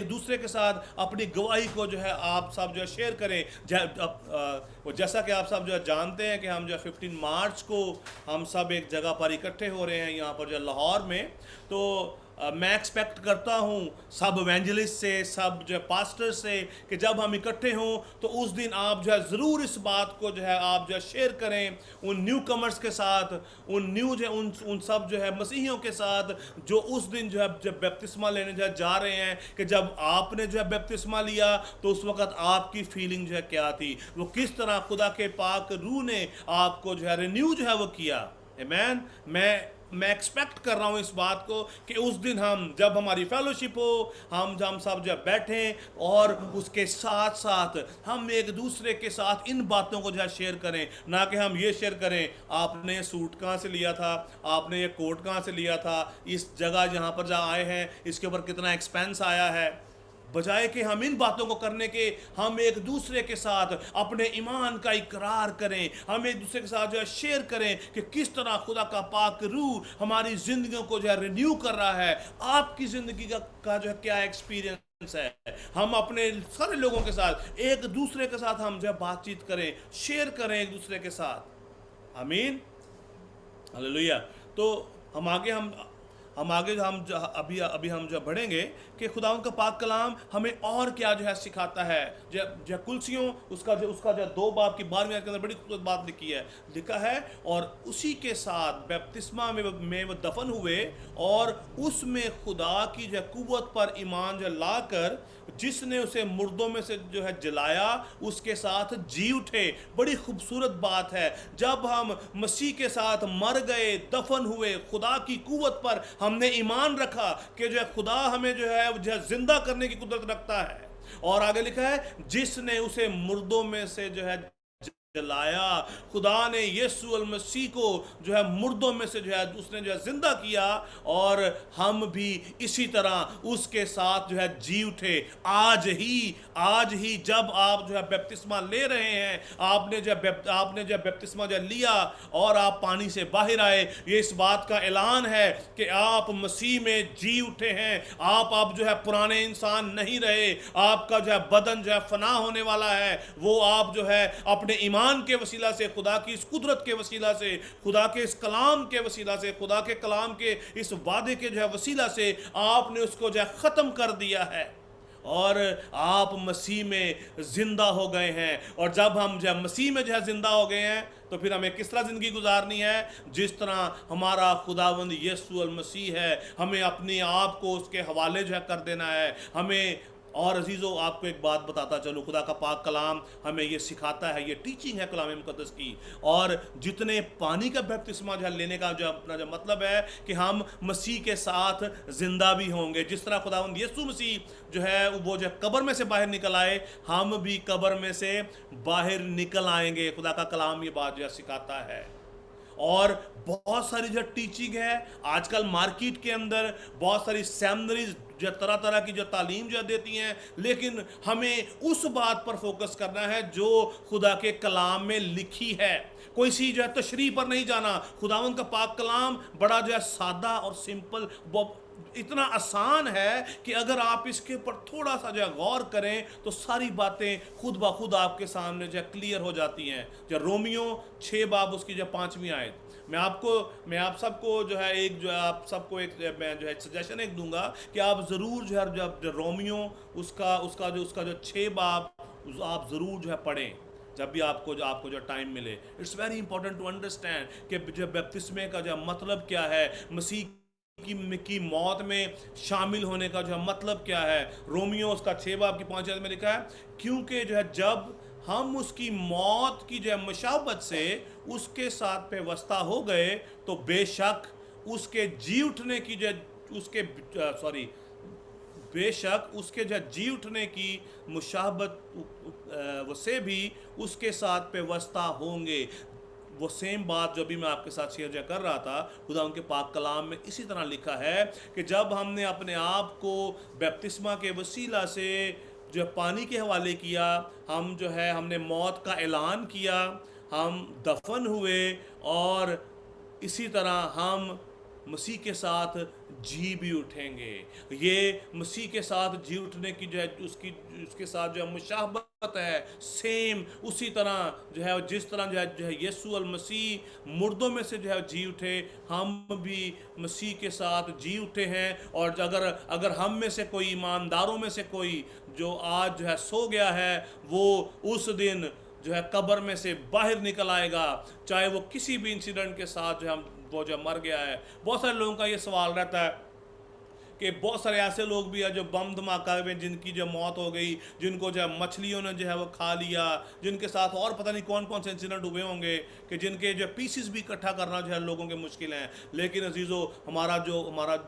दूसरे के साथ अपनी गवाही को जो है आप सब जो है शेयर करें। जैसा कि आप सब जो है जानते हैं कि हम जो 15 मार्च को हम सब एक जगह पर इकट्ठे हो रहे हैं, यहाँ पर जो लाहौर में। तो मैं एक्सपेक्ट करता हूँ सब एवेंजलिस्ट से, सब जो है पास्टर से, कि जब हम इकट्ठे हों तो उस दिन आप जो है ज़रूर इस बात को जो है आप जो है शेयर करें उन न्यू कमर्स के साथ, उन सब जो है मसीहियों के साथ जो उस दिन जो है जब बपतिस्मा लेने जो है जा रहे हैं, कि जब आपने जो है बपतिस्मा लिया तो उस वक़्त आपकी फीलिंग जो है क्या थी, वो किस तरह खुदा के पाक रूह ने आपको जो है रिन्यू जो है वो किया। आमीन। मैं एक्सपेक्ट कर रहा हूँ इस बात को कि उस दिन जब हमारी फेलोशिप हो, हम सब जब बैठें और उसके साथ साथ हम एक दूसरे के साथ इन बातों को जो है शेयर करें। ना कि हम ये शेयर करें आपने ये सूट कहाँ से लिया था, आपने ये कोट कहाँ से लिया था, इस जगह जहाँ पर जहाँ आए हैं इसके ऊपर कितना एक्सपेंस आया है। बजाय कि हम इन बातों को करने के, हम एक दूसरे के साथ अपने ईमान का इकरार करें, हम एक दूसरे के साथ जो है शेयर करें कि किस तरह खुदा का पाक रूह हमारी जिंदगियों को जो है रिन्यू कर रहा है। आपकी जिंदगी का जो है क्या एक्सपीरियंस है, हम अपने सारे लोगों के साथ एक दूसरे के साथ हम जो है बातचीत करें, शेयर करें एक दूसरे के साथ। आमीन, हालेलुया। तो हम आगे अभी अभी हम जो बढ़ेंगे कि खुदावंद का पाक कलाम हमें और क्या जो है सिखाता है। जो कुलसियों उसका जो 2 बाब की 12वीं आयत के अंदर बड़ी खूबसूरत बात लिखा है, और उसी के साथ बपतिस्मा में वो दफन हुए और उसमें खुदा की जो कुव्वत पर ईमान जो लाकर जिसने उसे मुर्दों में से जो है जलाया उसके साथ जी उठे। बड़ी खूबसूरत बात है, जब हम मसीह के साथ मर गए, दफन हुए, खुदा की कुव्वत पर हमने ईमान रखा कि जो है खुदा हमें जो है जिंदा करने की कुदरत रखता है। और आगे लिखा है जिसने उसे मुर्दों में से जो है जलाया। खुदा ने यीशु अल मसीह को जो है मुर्दों में से जो है उसने जो है जिंदा किया, और हम भी इसी तरह उसके साथ जो है जी उठे। आज ही जब आप जो है बपतिस्मा ले रहे हैं, आपने जो बपतिस्मा जो लिया और आप पानी से बाहर आए, ये इस बात का ऐलान है कि आप मसीह में जी उठे हैं। आप अब जो है पुराने इंसान नहीं रहे, आपका जो है बदन जो है फना होने वाला है। वो आप जो है अपने ईमान के वसीला से, खुदा की इस कुदरत के वसीला से, खुदा के इस कलाम के वसीला से, खुदा के कलाम के इस वादे के जो है वसीला से आपने उसको जो है खत्म कर दिया है और आप मसीह में जिंदा हो गए हैं। और जब हम जो है मसीह में जो है जिंदा हो गए हैं तो फिर हमें किस तरह जिंदगी गुजारनी है? जिस तरह हमारा खुदावंद यीशु अल मसीह है, हमें अपने आप को उसके हवाले जो है कर देना है। हमें और अजीज़ों, आपको एक बात बताता चलो, खुदा का पाक कलाम हमें ये सिखाता है, ये टीचिंग है कलाम मुकद्दस की। और जितने पानी का बपतिस्मा जो है लेने का जो अपना जो मतलब है कि हम मसीह के साथ जिंदा भी होंगे। जिस तरह खुदावंद यीशु मसीह जो है वो जो कब्र में से बाहर निकल आए, हम भी कब्र में से बाहर निकल आएंगे। खुदा का कलाम ये बात जो है सिखाता है। और बहुत सारी जो टीचिंग है आजकल मार्केट के अंदर, बहुत सारी सेमिनरीज जो तरह तरह की जो तालीम जो देती हैं, लेकिन हमें उस बात पर फोकस करना है जो खुदा के कलाम में लिखी है। कोई सी जो है तशरीह पर नहीं जाना। खुदावंद का पाक कलाम बड़ा जो है सादा और सिंपल, इतना आसान है कि अगर आप इसके ऊपर थोड़ा सा जो है गौर करें तो सारी बातें खुद ब खुद आपके सामने जो है क्लियर हो जाती हैं। जो रोमियो 6 बाब उसकी जो 5वीं आयत, मैं आप सबको जो है मैं जो है सजेशन एक दूंगा कि आप ज़रूर जो है जब रोमियो उसका जो 6 बाब आप ज़रूर जो है पढ़ें जब भी आपको जो टाइम मिले। It's very important to understand कि जो बपतिस्मे का जो मतलब क्या है, मसीह की मौत में शामिल होने का जो मतलब क्या है। रोमियो उसका 6 बाब की 5 आयत में लिखा है, क्योंकि जो है जब हम उसकी मौत की जो है मुशाबत से उसके साथ पेवस्ता हो गए तो बेशक उसके जी उठने की बेशक उसके जो जी उठने की मुशाबत से भी उसके साथ पेवस्ता होंगे। वो सेम बात जो भी मैं आपके साथ शेयर कर रहा था, खुदा उनके पाक कलाम में इसी तरह लिखा है कि जब हमने अपने आप को बपतिस्मा के वसीला से जो पानी के हवाले किया, हमने मौत का ऐलान किया, हम दफन हुए, और इसी तरह हम मसीह के साथ जी भी उठेंगे। ये मसीह के साथ जी उठने की जो है उसके साथ जो है मुशाबत है। सेम उसी तरह जो है जिस तरह जो है यीशु अल मसीह मुर्दों में से जो है जी उठे, हम भी मसीह के साथ जी उठे हैं। और अगर हम में से कोई, ईमानदारों में से कोई जो आज जो है सो गया है, वो उस दिन जो है कब्र में से बाहर निकल आएगा, चाहे वो किसी भी इंसिडेंट के साथ जो है वो जो मर गया है। बहुत सारे लोगों का ये सवाल रहता है कि बहुत सारे ऐसे लोग भी हैं जो बम धमाका में जिनकी जो मौत हो गई, जिनको जो है मछलियों ने जो है वो खा लिया, जिनके साथ और पता नहीं कौन कौन से इंसिडेंट हुए होंगे कि जिनके जो पीसेस भी इकट्ठा करना जो है लोगों के मुश्किल हैं। लेकिन अजीज़ों, हमारा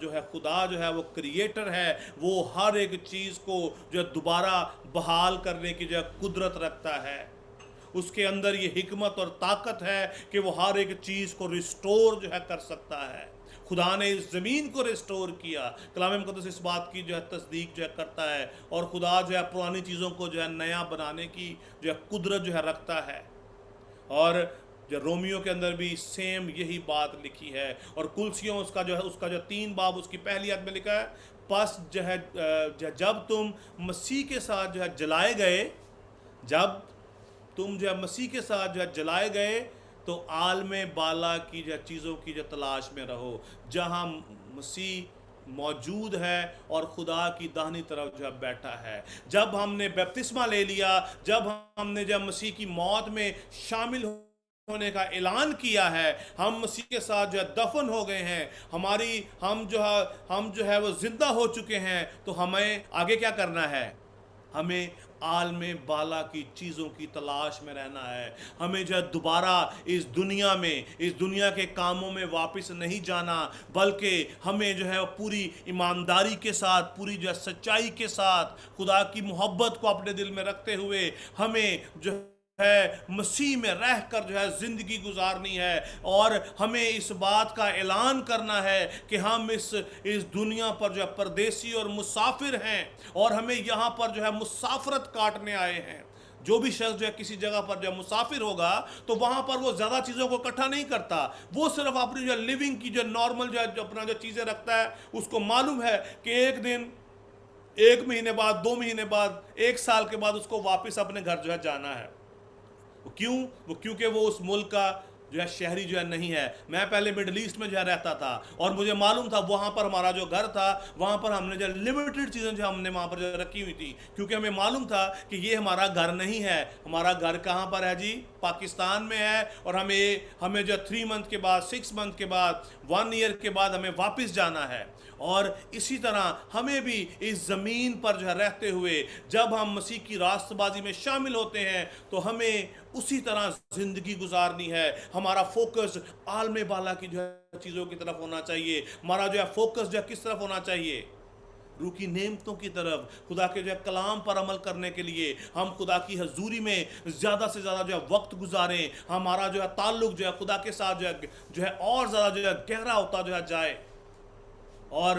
जो है खुदा जो है वो क्रिएटर है, वो हर एक चीज़ को जो है दोबारा बहाल करने की जो है कुदरत रखता है। उसके अंदर ये हिकमत और ताकत है कि वो हर एक चीज़ को रिस्टोर जो है कर सकता है। खुदा ने इस ज़मीन को रिस्टोर किया। कलाम मुकद्दस इस बात की जो है तस्दीक जो है करता है, और खुदा जो है पुरानी चीज़ों को जो है नया बनाने की जो है कुदरत जो है रखता है। और जो रोमियो के अंदर भी सेम यही बात लिखी है। और कुलसियों उसका जो 3 बाब उसकी पहली आयत में लिखा है, बस जो है जब तुम मसीह के साथ जो है जलाए गए, जब तुम जो है मसीह के साथ जो है जलाए गए, तो आलमे बाला की जो चीज़ों की जो तलाश में रहो, जहाँ मसीह मौजूद है और खुदा की दाहिनी तरफ जो है बैठा है। जब हमने बपतिस्मा ले लिया, जब हमने जब मसीह की मौत में शामिल होने का ऐलान किया है, हम मसीह के साथ जो है दफन हो गए हैं, हम जो है वो जिंदा हो चुके हैं, तो हमें आगे क्या करना है? हमें आलमे बाला की चीज़ों की तलाश में रहना है। हमें जो है दोबारा इस दुनिया के कामों में वापस नहीं जाना, बल्कि हमें जो है पूरी ईमानदारी के साथ, पूरी जो है सच्चाई के साथ, खुदा की मोहब्बत को अपने दिल में रखते हुए हमें जो है मसीह में रहकर जो है जिंदगी गुजारनी है। और हमें इस बात का ऐलान करना है कि हम इस दुनिया पर जो है परदेसी और मुसाफिर हैं, और हमें यहाँ पर जो है मुसाफरत काटने आए हैं। जो भी शख्स जो है किसी जगह पर जो मुसाफिर होगा, तो वहाँ पर वो ज़्यादा चीज़ों को इकट्ठा नहीं करता, वो सिर्फ अपनी जो लिविंग की जो नॉर्मल जो अपना जो चीज़ें रखता है। उसको मालूम है कि एक दिन, 1 महीने बाद, 2 महीने बाद, 1 साल के बाद उसको वापस अपने घर जो है जाना है। क्योंकि वो उस मुल्क का जो है शहरी जो है नहीं है। मैं पहले मिडल ईस्ट में जो है रहता था, और मुझे मालूम था वहाँ पर हमारा जो घर था, वहाँ पर हमने जो लिमिटेड चीज़ें जो हमने वहाँ पर जो रखी हुई थी, क्योंकि हमें मालूम था कि ये हमारा घर नहीं है। हमारा घर कहाँ पर है जी? पाकिस्तान में है। और हमें जो 3 मंथ के बाद, 6 मंथ के बाद, 1 ईयर के बाद हमें वापस जाना है। और इसी तरह हमें भी इस ज़मीन पर जो है रहते हुए, जब हम मसीह की रास्तबाजी में शामिल होते हैं, तो हमें उसी तरह ज़िंदगी गुजारनी है। हमारा फोकस आलमे बाला की जो है चीज़ों की तरफ होना चाहिए। हमारा जो है फोकस जो है किस तरफ होना चाहिए? रूह की नेमतों की तरफ, खुदा के जो है कलाम पर अमल करने के लिए हम खुदा की हजूरी में ज़्यादा से ज़्यादा जो है वक्त गुजारें। हमारा जो है ताल्लुक जो है खुदा के साथ जो है और ज़्यादा जो है गहरा होता जो है जाए। और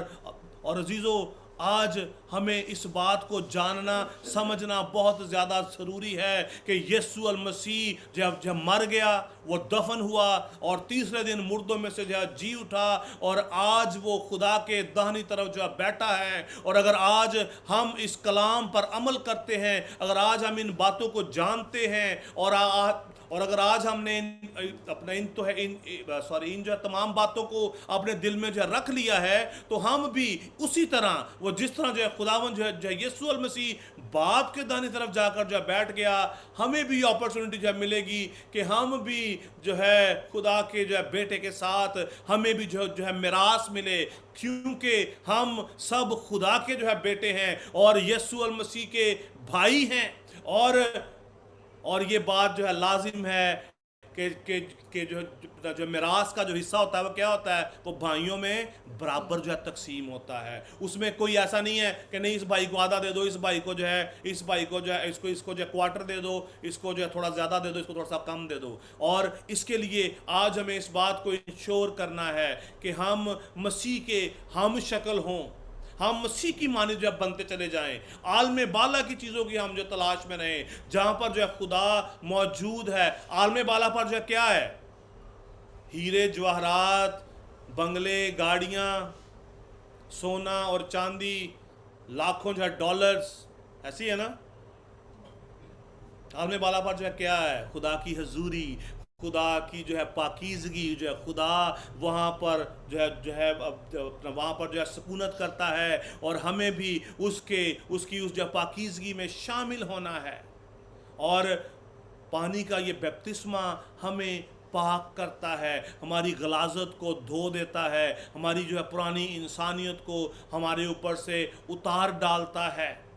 अजीज़ों, आज हमें इस बात को जानना समझना बहुत ज़्यादा ज़रूरी है कि यीशु अल मसीह जब मर गया, वो दफन हुआ, और तीसरे दिन मुर्दों में से जो है जी उठा, और आज वो खुदा के दाहिनी तरफ जो है बैठा है। और अगर आज हम इस कलाम पर अमल करते हैं, अगर आज हम इन बातों को जानते हैं, और अगर आज हमने इन जो तमाम बातों को अपने दिल में जो रख लिया है, तो हम भी उसी तरह, वो जिस तरह जो है खुदावन जो है यीशु अल मसीह बाप के दाहिनी तरफ जाकर जो है बैठ गया, हमें भी अपॉर्चुनिटी जो है मिलेगी कि हम भी जो है खुदा के जो है बेटे के साथ हमें भी जो है मिरास मिले, क्योंकि हम सब खुदा के जो है बेटे हैं और यीशु अल मसीह के भाई हैं। और ये बात जो है लाजिम है कि जो मिरास का जो हिस्सा होता है वो क्या होता है? वो भाइयों में बराबर जो है तकसीम होता है। उसमें कोई ऐसा नहीं है कि नहीं इस भाई को आधा दे दो, इस भाई को जो है इसको जो है क्वार्टर दे दो, इसको जो है थोड़ा ज़्यादा दे दो, इसको थोड़ा सा कम दे दो। और इसके लिए आज हमें इस बात को इंश्योर करना है कि हम मसीह के हम शक्ल हों, हम मसीह की मानिंद जब बनते चले जाएं, आलमे बाला की चीज़ों की हम जो तलाश में रहें, जहाँ पर जो है खुदा मौजूद है। आलमे बाला पर जो है क्या है? हीरे जवाहरात, बंगले, गाड़ियाँ, सोना और चांदी, लाखों जो है डॉलर्स, ऐसी है ना? आलमे बाला पर जो है क्या है? खुदा की हजूरी, खुदा की जो है पाकीज़गी, जो है खुदा वहाँ पर जो है वहाँ पर जो है सुकूनत करता है, और हमें भी उसकी उस जो पाकीज़गी में शामिल होना है। और पानी का ये बपतिस्मा हमें पाक करता है, हमारी गलाजत को धो देता है, हमारी जो है पुरानी इंसानियत को हमारे ऊपर से उतार डालता है।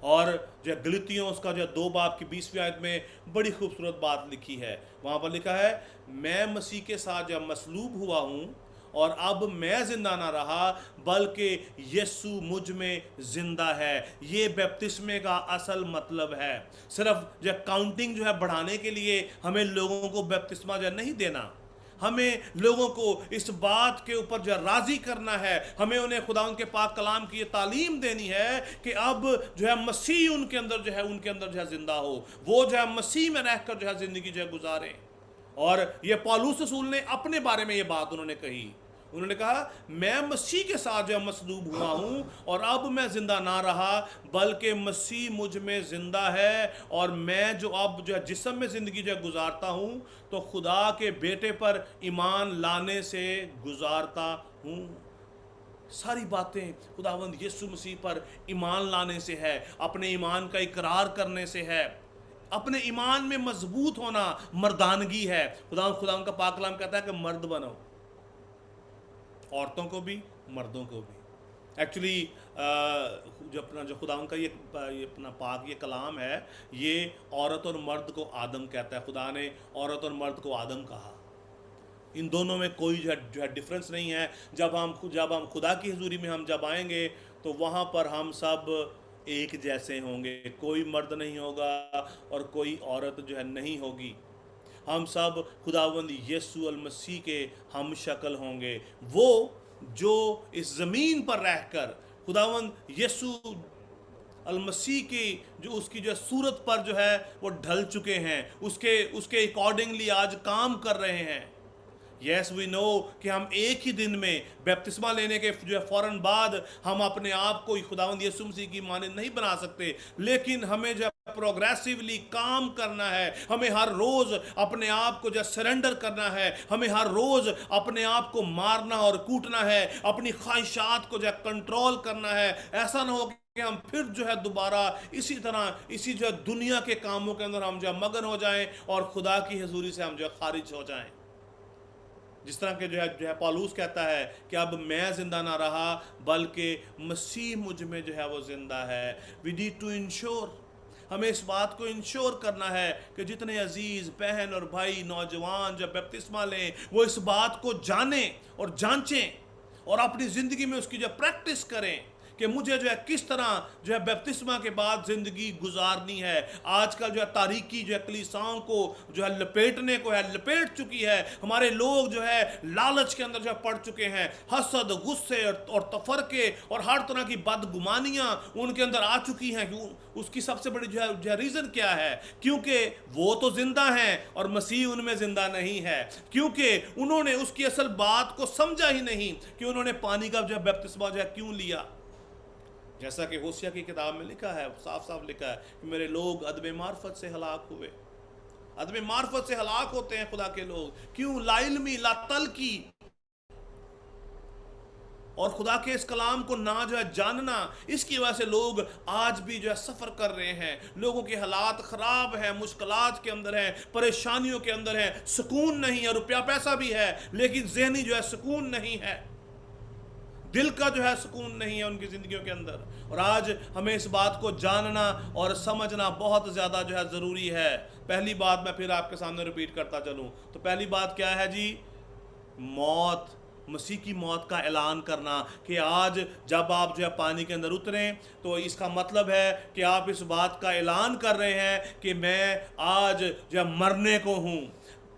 और जो गलतियों उसका जो 2 बाब की 20वीं आयत में बड़ी खूबसूरत बात लिखी है। वहाँ पर लिखा है, मैं मसीह के साथ जब मसलूब हुआ हूँ, और अब मैं जिंदा ना रहा बल्कि यीशु मुझ में जिंदा है। ये बपतिस्मे का असल मतलब है। सिर्फ जो काउंटिंग जो है बढ़ाने के लिए हमें लोगों को बपतिस्मा जो नहीं देना, हमें लोगों को इस बात के ऊपर जो राजी करना है, हमें उन्हें खुदा उनके पाक कलाम की ये तालीम देनी है कि अब जो है मसीह उनके अंदर जो है जिंदा हो, वो जो है मसीह में रहकर जो है जिंदगी जो है गुजारें। और ये पौलुस रसूल ने अपने बारे में ये बात उन्होंने कही। उन्होंने कहा मैं मसीह के साथ जो मसलूब हुआ हूँ और अब मैं जिंदा ना रहा बल्कि मसीह मुझ में जिंदा है, और मैं जो अब जो जिस्म में ज़िंदगी जो गुजारता हूँ तो खुदा के बेटे पर ईमान लाने से गुजारता हूँ। सारी बातें खुदावंद यीशु मसीह पर ईमान लाने से है, अपने ईमान का इकरार करने से है, अपने ईमान में मजबूत होना मर्दानगी है। खुदा का पाक कलाम कहता है कि मर्द बनो, औरतों को भी मर्दों को भी। एक्चुअली जो खुदा का ये अपना पाक ये कलाम है, ये औरत और मर्द को आदम कहता है। खुदा ने औरत और मर्द को आदम कहा। इन दोनों में कोई जो है डिफरेंस नहीं है। जब हम खुदा की हजूरी में हम जब आएंगे तो वहाँ पर हम सब एक जैसे होंगे, कोई मर्द नहीं होगा और कोई औरत जो है नहीं होगी। हम सब खुदावंद यीशु अल मसीह के हम शक्ल होंगे, वो जो इस ज़मीन पर रहकर खुदावंद यीशु अल मसीह की जो उसकी जो सूरत पर जो है वो ढल चुके हैं, उसके अकॉर्डिंगली आज काम कर रहे हैं। यस वी नो कि हम एक ही दिन में बपतिस्मा लेने के जो है फ़ौरन बाद हम अपने आप को खुदावंद यीशु मसीह की मानद नहीं बना सकते, लेकिन हमें जो प्रोग्रेसिवली काम करना है। हमें हर रोज़ अपने आप को जो सरेंडर करना है, हमें हर रोज़ अपने आप को मारना और कूटना है, अपनी ख्वाहिशात को जो कंट्रोल करना है। ऐसा ना हो कि हम फिर जो है दोबारा इसी तरह इसी जो दुनिया के कामों के अंदर हम जो मगन हो जाएं और खुदा की हजूरी से हम जो खारिज हो जाएं। जिस तरह के जो है पौलुस कहता है कि अब मैं जिंदा ना रहा बल्कि मसीह मुझ में जो है वो जिंदा है। वी नीड टू इंश्योर, हमें इस बात को इंश्योर करना है कि जितने अजीज बहन और भाई नौजवान जब बपतिस्मा लें वो इस बात को जानें और जांचें और अपनी ज़िंदगी में उसकी जो प्रैक्टिस करें कि मुझे जो है किस तरह जो है बपतिस्मा के बाद ज़िंदगी गुजारनी है। आजकल जो है तारीकी जो है कलीसियाओं को जो है लपेट चुकी है। हमारे लोग जो है लालच के अंदर जो है पड़ चुके हैं, हसद, गुस्से और तफरके और हर तरह की बदगुमानियाँ उनके अंदर आ चुकी हैं। उसकी सबसे बड़ी जो है रीज़न क्या है? क्योंकि वो तो जिंदा हैं और मसीह उनमें जिंदा नहीं है, क्योंकि उन्होंने उसकी असल बात को समझा ही नहीं कि उन्होंने पानी का जो है बपतिस्मा जो है क्यों लिया। जैसा कि होशिया की किताब में लिखा है, साफ साफ लिखा है कि मेरे लोग अदब मार्फत से हलाक हुए। अदब मार्फत से हलाक होते हैं खुदा के लोग, क्यों? लाइल्मी लातल की, और खुदा के इस कलाम को ना जो है जानना, इसकी वजह से लोग आज भी जो है सफ़र कर रहे हैं। लोगों के हालात ख़राब हैं, मुश्किलात के अंदर हैं, परेशानियों के अंदर हैं, सुकून नहीं है। रुपया पैसा भी है लेकिन ज़हनी जो है सुकून नहीं है, दिल का जो है सुकून नहीं है उनकी ज़िंदगियों के अंदर। और आज हमें इस बात को जानना और समझना बहुत ज़्यादा जो है ज़रूरी है। पहली बात मैं फिर आपके सामने रिपीट करता चलूँ तो पहली बात क्या है जी? मौत, मसीह की मौत का ऐलान करना कि आज जब आप जो है पानी के अंदर उतरें तो इसका मतलब है कि आप इस बात का ऐलान कर रहे हैं कि मैं आज जो है मरने को हूँ।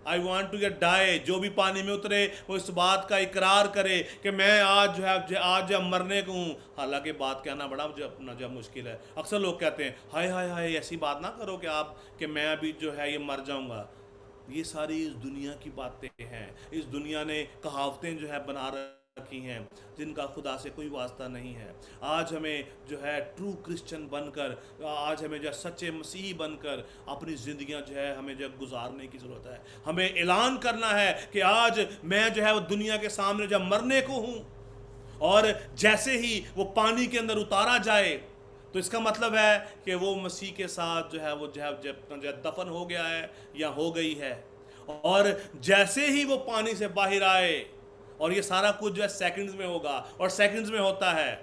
I want to get die. जो भी पानी में उतरे वो इस बात का इकरार करे कि मैं आज जो मरने को हूँ। हालांकि बात कहना बड़ा जो मुश्किल है। अक्सर लोग कहते हैं हाय हाय हाय ऐसी बात ना करो कि मैं अभी जो है ये मर जाऊँगा। ये सारी इस दुनिया की बातें हैं। इस दुनिया ने कहावतें जो है बना रखी हैं जिनका खुदा से कोई वास्ता नहीं है। आज हमें जो है ट्रू क्रिश्चियन बनकर, आज हमें जो सच्चे मसीही बनकर अपनी ज़िंदगियां जो है हमें जो गुजारने की ज़रूरत है। हमें ऐलान करना है कि आज मैं जो है वो दुनिया के सामने जब मरने को हूँ, और जैसे ही वो पानी के अंदर उतारा जाए तो इसका मतलब है कि वो मसीह के साथ जो है वो दफन हो गया है या हो गई है। और जैसे ही वो पानी से बाहर आए, और ये सारा कुछ जो है सेकंड्स में होगा, और सेकंड्स में होता है,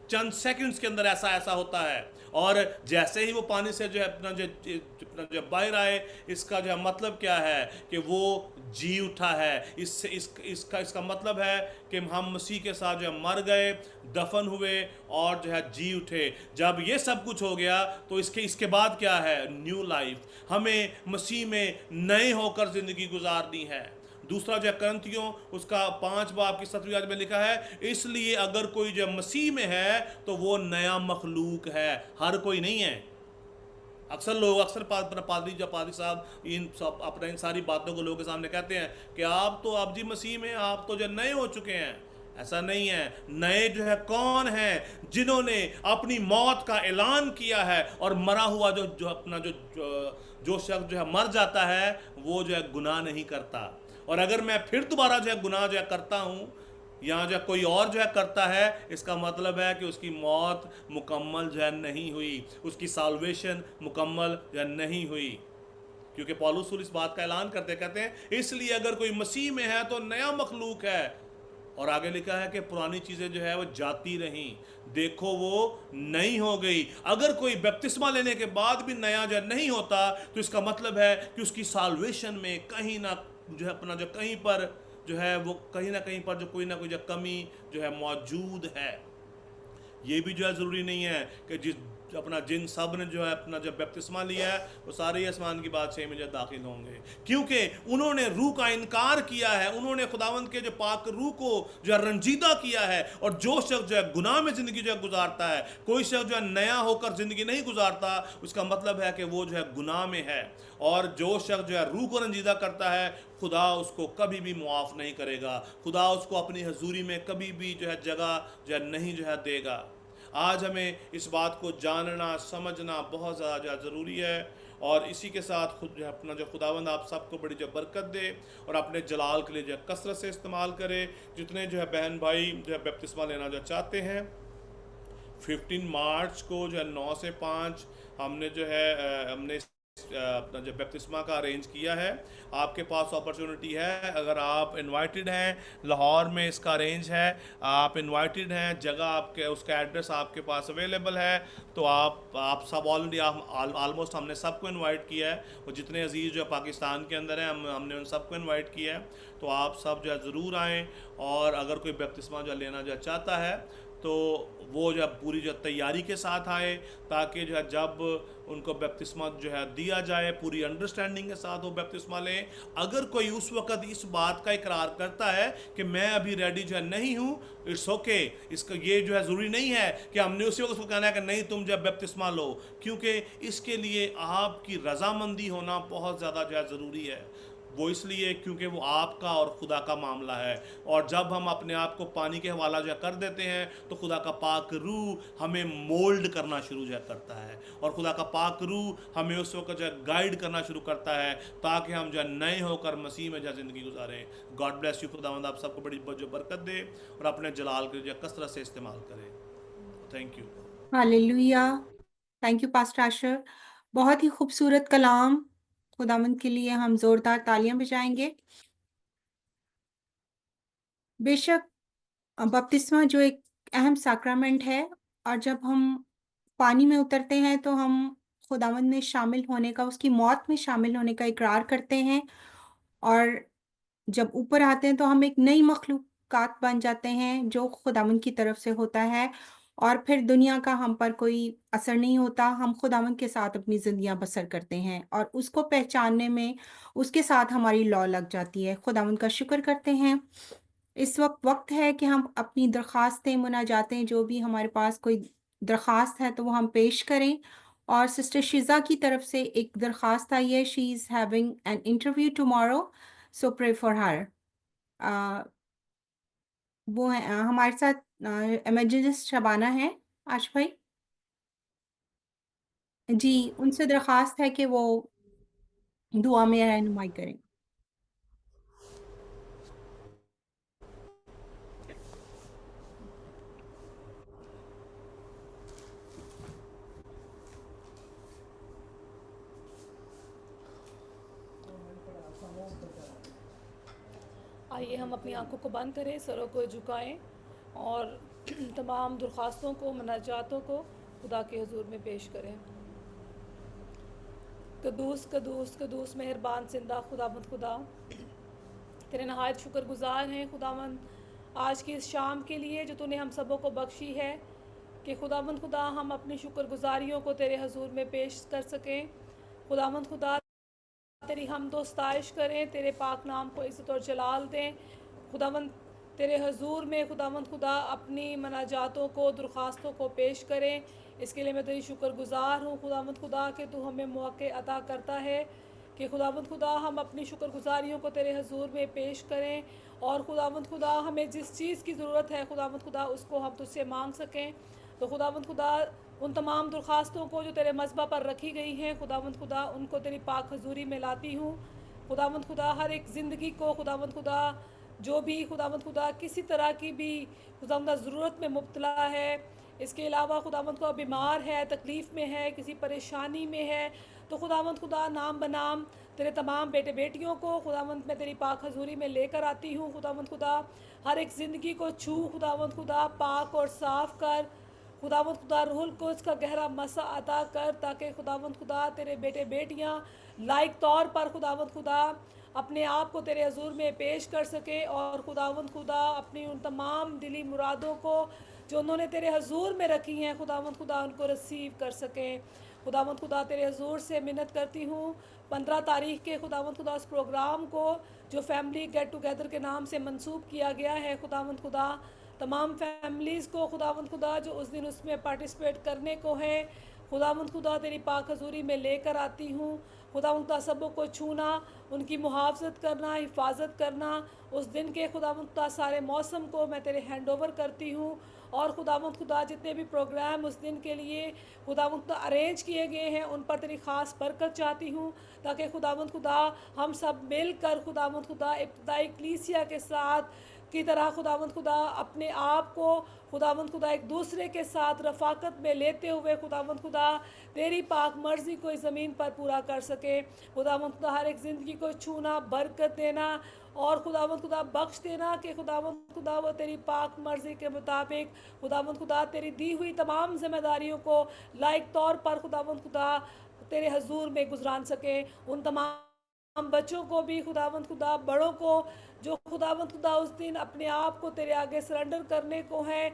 चंद सेकंड्स के अंदर ऐसा होता है। और जैसे ही वो पानी से जो है अपना बाहर आए, इसका जो है मतलब क्या है कि वो जी उठा है। इसका मतलब है कि हम मसीह के साथ जो है मर गए, दफन हुए और जो है जी उठे। जब ये सब कुछ हो गया तो इसके बाद क्या है? New life. हमें मसीह में नए होकर ज़िंदगी गुजारनी है। दूसरा जो करंथियों उसका 5 बाब की 7वीं आयत में लिखा है, इसलिए अगर कोई जो मसीह में है तो वो नया मखलूक है। हर कोई नहीं है, अक्सर लोग अक्सर पादरी साहब इन सब अपना इन सारी बातों को लोगों के सामने कहते हैं कि आप जी मसीह में आप तो जो नए हो चुके हैं। ऐसा नहीं है। नए जो है कौन है? जिन्होंने अपनी मौत का ऐलान किया है और मरा हुआ जो अपना जो शख्स जो है मर जाता है वो जो है गुनाह नहीं करता। और अगर मैं फिर दोबारा जो है गुनाह जो है करता हूँ या जो कोई और जो है करता है, इसका मतलब है कि उसकी मौत मुकम्मल जो है नहीं हुई, उसकी साल्वेशन मुकम्मल जो है नहीं हुई। क्योंकि पौलुस इस बात का ऐलान करते कहते हैं इसलिए अगर कोई मसीह में है तो नया मखलूक है। और आगे लिखा है कि पुरानी चीज़ें जो है वो जाती रहीं, देखो वो नई हो गई। अगर कोई बपतिस्मा लेने के बाद भी नया जो नहीं होता तो इसका मतलब है कि उसकी साल्वेशन में कहीं ना जो है अपना जो कहीं पर जो है वो कहीं ना कहीं पर जो कोई ना कोई जो कमी जो है मौजूद है। ये भी जो है ज़रूरी नहीं है कि जिन सब ने जो है अपना जब बपतिस्मा लिया है वो सारे आसमान की बादशाही में जो दाखिल होंगे, क्योंकि उन्होंने रूह का इनकार किया है। उन्होंने खुदावंद के जो पाक रूह को जो है रंजीदा किया है। और जो शख्स जो है गुनाह में ज़िंदगी जो है गुजारता है, कोई शख्स जो है नया होकर ज़िंदगी नहीं गुजारता, उसका मतलब है कि वो जो है गुनाह में है। और जो शख्स जो है रूह को रंजीदा करता है, खुदा उसको कभी भी मुआफ़ नहीं करेगा। खुदा उसको अपनी हजूरी में कभी भी जो है जगह जो है नहीं जो है देगा। आज हमें इस बात को जानना समझना बहुत ज़्यादा ज़रूरी है। और इसी के साथ खुद जो है अपना जो खुदावंद आप सबको बड़ी जो बरकत दे और अपने जलाल के लिए जो है कसरत से इस्तेमाल करे। जितने जो है बहन भाई जो है बपतिस्मा लेना जो चाहते हैं, 15 मार्च को जो है 9 से 5 हमने जो है हमने अपना जो बपतिस्मा का अरेंज किया है। आपके पास अपॉर्चुनिटी है, अगर आप इनवाइटेड हैं, लाहौर में इसका अरेंज है, आप इनवाइटेड हैं, जगह आपके उसका एड्रेस आपके पास अवेलेबल है। तो आप सब ऑलरेडी ऑलमोस्ट हमने सबको इनवाइट किया है। और जितने अजीज़ जो पाकिस्तान के अंदर हैं हमने उन सबको इनवाइट किया है। तो आप सब जो है ज़रूर आएँ। और अगर कोई बपतिस्मा जो लेना जो चाहता है तो वो जो पूरी जो तैयारी के साथ आए, ताकि जो है जब उनको बपतिस्मा जो है दिया जाए पूरी अंडरस्टैंडिंग के साथ वो बपतिस्मा लें। अगर कोई उस वक़्त इस बात का इकरार करता है कि मैं अभी रेडी जो है नहीं हूँ, इट्स ओके। इसका ये जो है ज़रूरी नहीं है कि हमने उसी वक्त उसको कहना है कि नहीं तुम जब बपतिस्मा लो, क्योंकि इसके लिए आपकी रजामंदी होना बहुत ज़्यादा जो है ज़रूरी है। वो इसलिए क्योंकि वो आपका और खुदा का मामला है। और जब हम अपने आप को पानी के हवाला जो कर देते हैं तो खुदा का पाक रूह हमें मोल्ड करना शुरू जो करता है। और खुदा का पाक रूह हमें उस वक्त जो गाइड करना शुरू करता है, ताकि हम जो नए होकर मसीह में जो ज़िंदगी गुजारें। God bless you. खुदावंद आप सबको बड़ी जो बरकत दे और अपने जलाल के जो कसरत से इस्तेमाल करें। Thank you. Hallelujah. Thank you pastor Asher. बहुत ही खूबसूरत कलाम। खुदावंद के लिए हम जोरदार तालियां बजाएंगे। बेशक बपतिस्मा जो एक अहम सैक्रामेंट है, और जब हम पानी में उतरते हैं तो हम खुदावंद में शामिल होने का, उसकी मौत में शामिल होने का इकरार करते हैं। और जब ऊपर आते हैं तो हम एक नई मखलूक़ात बन जाते हैं जो खुदावंद की तरफ से होता है। और फिर दुनिया का हम पर कोई असर नहीं होता। हम खुदावंद के साथ अपनी ज़िंदगियाँ बसर करते हैं और उसको पहचानने में उसके साथ हमारी लौ लग जाती है। खुदावंद का शुक्र करते हैं। इस वक्त है कि हम अपनी दरख्वास्तें, मुनाजातें, जो भी हमारे पास कोई दरख्वास्त है तो वो हम पेश करें। और सिस्टर शिज़ा की तरफ से एक दरख्वास्त आई है। She is having an interview tomorrow, so pray for her. वो है हमारे साथ इमेजिनिस्ट शबाना है। आश भाई जी, उनसे दरख्वास्त है कि वो दुआ में रहनुमाई करें। आइए हम अपनी आंखों को बंद करें, सरों को झुकाएं और तमाम दरख्वास्तों को, मनाजातों को खुदा के हुजूर में पेश करें। कदूस कदूस कदूस मेहरबान जिंदा खुदावंद खुदा, तेरे नहायत शुक्रगुजार हैं खुदावंद आज की इस शाम के लिए जो तूने हम सबों को बख्शी है, कि खुदावंद खुदा हम अपनी शुक्रगुजारियों को तेरे हुजूर में पेश कर सकें। खुदावंद खुदा तेरी हम दो स्ताइश करें, तेरे पाक नाम को इज़्ज़त और जलाल दें। खुदावंद तेरे हजूर में खुदावंद खुदा अपनी मनाजातों को, दरख्वास्तों को पेश करें। इसके लिए मैं तेरी शुक्रगुजार हूँ खुदावंद खुदा कि तू हमें मौके अता करता है कि खुदावंद खुदा हम अपनी शुक्रगुजारियों को तेरे हजूर में पेश करें, और खुदावंद खुदा हमें जिस चीज़ की ज़रूरत है खुदावंद खुदा उसको हम तुझसे मांग सकें। तो खुदावंद खुदा उन तमाम दरख्वास्तों को जो तेरे मज़बा पर रखी गई हैं खुदावंद खुदा उनको तेरी पाक हजूरी में लाती हूँ। खुदावंद खुदा हर एक ज़िंदगी को खुदावंद खुदा जो भी खुदावंद खुदा किसी तरह की भी खुदावंद ज़रूरत में मुब्तला है, इसके अलावा खुदावंद खुदा बीमार है, तकलीफ़ में है, किसी परेशानी में है, तो खुदावंद खुदा नाम बनाम तेरे तमाम बेटे बेटियों को खुदावंद मैं तेरी पाक हजूरी में लेकर आती हूँ। खुदावंद खुदा हर एक ज़िंदगी को छू खुदावंद खुदा पाक और साफ़ कर। खुदावंद खुदा रूहुल कुद्स का गहरा मसा अता कर ताकि खुदावंद खुदा तेरे बेटे बेटियां लायक तौर पर खुदावंद खुदा अपने आप को तेरे हजूर में पेश कर सके, और खुदावंद खुदा अपनी उन तमाम दिली मुरादों को जो उन्होंने तेरे हजूर में रखी हैं खुदावंद खुदा उनको रिसीव कर सकें। खुदावंद खुदा तेरे हजूर से मिन्नत करती हूँ 15 तारीख के खुदावंद खुदा उस प्रोग्राम को जो फैमिली गेट टुगेदर के नाम से मंसूब किया गया है, खुदावंद खुदा तमाम फैमिलीज़ को खुदावंद खुदा जो उस दिन उसमें पार्टिसिपेट करने को है खुदावंद खुदा तेरी पाक हजूरी में लेकर आती हूँ। खुदावंद खुदा सबों को छूना, उनकी मुहाफ़ज़त करना, हिफाजत करना, उस दिन के खुदावंद खुदा सारे मौसम को मैं तेरे हैंड ओवर करती हूँ। और खुदावंद खुदा जितने भी प्रोग्राम उस दिन के लिए खुदावंद खुदा अरेंज किए गए हैं उन पर तेरी ख़ास बरकत चाहती हूँ, ताकि खुदावंद खुदा हम सब मिलकर खुदावंद खुदा इब्तदाई कलीसिया के साथ की तरह खुदावंद खुदा अपने आप को खुदावंद खुदा एक दूसरे के साथ रफ़ाकत में लेते हुए खुदावंद खुदा तेरी पाक मर्ज़ी को इस ज़मीन पर पूरा कर सके। खुदावंद खुदा हर एक ज़िंदगी को छूना, बरकत देना और खुदावंद खुदा बख्श देना कि खुदावंद खुदा वो तेरी पाक मर्ज़ी के मुताबिक खुदावंद खुदा तेरी दी हुई तमाम ज़िम्मेदारियों को लायक तौर पर खुदावंद खुदा तेरे हजूर में गुजरान सके। उन तमाम बच्चों को भी खुदावंद खुदा, बड़ों को जो खुदावंद खुदा उस दिन अपने आप को तेरे आगे सरेंडर करने को है,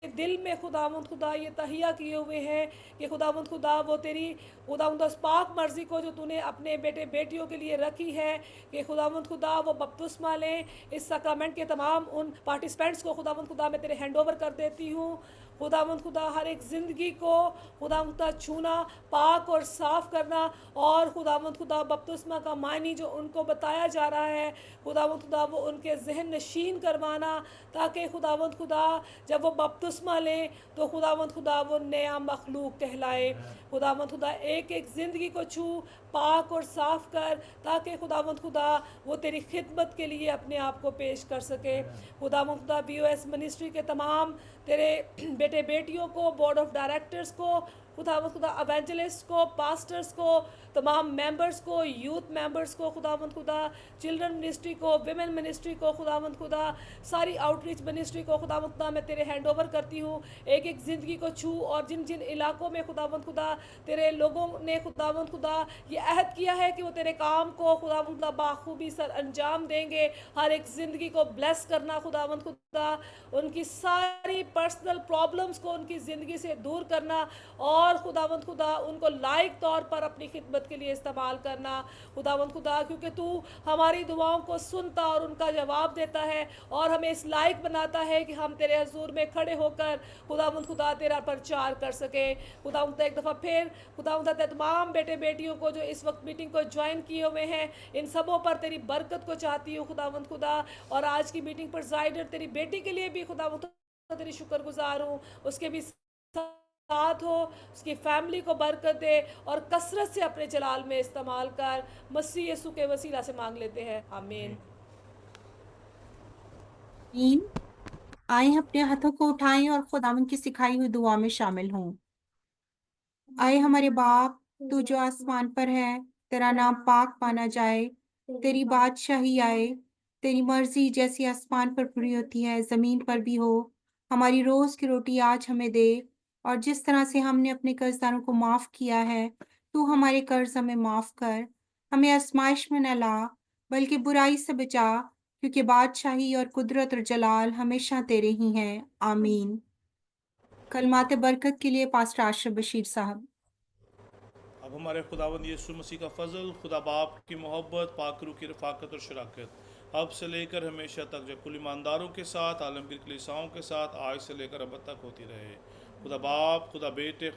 दिल में खुदावंद खुदा ये तहिया किए हुए हैं कि खुदावंद खुदा वो तेरी खुदावंद उस पाक मर्ज़ी को जो तूने अपने बेटे बेटियों के लिए रखी है कि खुदावंद खुदा वो बपतिस्मा लें। इस सक्रमेंट के तमाम उन पार्टिसिपेंट्स को खुदावंद खुदा मैं तेरे हैंड ओवर कर देती हूँ। खुदावंद खुदा हर एक ज़िंदगी को खुदावंद खुदा छूना, पाक और साफ़ करना, और खुदावंद खुदा बपतिस्मा का मानी जो उनको बताया जा रहा है खुदावंद खुदा वो उनके जहन नशीन करवाना, ताकि खुदावंद खुदा जब वो बपतिस्मा लें तो खुदावंद खुदा वो नया मखलूक कहलाए। खुदावंद खुदा एक एक ज़िंदगी को छू, पाक और साफ़ कर, ताकि खुदावंद खुदा वो तेरी खिदमत के लिए अपने आप को पेश कर सके। खुदावंद खुदा BOS मिनिस्ट्री के तमाम तेरे बेटे बेटियों को, बोर्ड ऑफ डायरेक्टर्स को, खुदावंद खुदा एवेंजलिस्ट को, पास्टर्स को, तमाम मेंबर्स को, यूथ मेंबर्स को, खुदावंद खुदा चिल्ड्रन मिनिस्ट्री को, विमेन मिनिस्ट्री को, खुदावंद खुदा सारी आउटरीच मिनिस्ट्री को खुदावंद खुदा मैं तेरे हैंड ओवर करती हूँ। एक एक ज़िंदगी को छू, और जिन जिन इलाकों में खुदावंद खुदा तेरे लोगों ने खुदावंद खुदा ये अहद किया है कि वो तेरे काम को खुदावंद खुदा बाखूबी सर अंजाम देंगे, हर एक ज़िंदगी को ब्लेस करना खुदावंद खुदा, उनकी सारी पर्सनल प्रॉब्लम्स को उनकी ज़िंदगी से दूर करना, और खुदावंद खुदा उनको लायक तौर पर अपनी खिदमत के लिए इस्तेमाल करना खुदावंद खुदा, क्योंकि तू हमारी दुआओं को सुनता और उनका जवाब देता है और हमें इस लायक बनाता है कि हम तेरे हजूर में खड़े होकर खुदावंद खुदा तेरा प्रचार कर सके। खुदावंद खुदा एक दफ़ा फिर खुदावंद खुदा तमाम बेटे बेटियों को जो इस वक्त मीटिंग को ज्वाइन किए हुए हैं इन सबों पर तेरी बरकत को चाहती हूँ खुदावंद खुदा, और आज की मीटिंग प्रेसिडेंट तेरी बेटी के लिए भी खुदावंद खुदा तेरी शुक्रगुजार हूँ, उसके भी साथ हो, उसकी फैमिली को बरकत दे और कसरत से अपने जलाल में इस्तेमाल कर। मसीह यीशु के वसीला से मांग लेते हैं, आमीन। आमीन। आए अपने हाथों को उठाएं और खुदावंद की सिखाई हुई दुआ में शामिल हों। आए हमारे बाप, तू जो आसमान पर है, तेरा नाम पाक माना जाए, तेरी बादशाही आए, तेरी मर्जी जैसी आसमान पर पूरी होती है जमीन पर भी हो। हमारी रोज की रोटी आज हमें दे, और जिस तरह से हमने अपने कर्जदारों को माफ किया है, तू हमारे कर्ज हमें माफ कर। हमें आजमाइश में न ला, बल्कि बुराई से बचा, क्योंकि बादशाही और कुदरत और जलाल हमेशा तेरे ही हैं, आमीन। कलमात बरकत के लिए पास्टर आशरफ बशीर साहब। अब हमारे खुदावंद यीशु मसीह का फजल, खुदा बाप की मोहब्बत, पाक रूह की रफ़ाकत और शराकत अब से लेकर हमेशा तक, जो कुल ईमानदारों के साथ, आलमगीर कलीसियाओं के साथ आज से लेकर अब तक होती रहे। खुदा बाप, खुदा बेटे,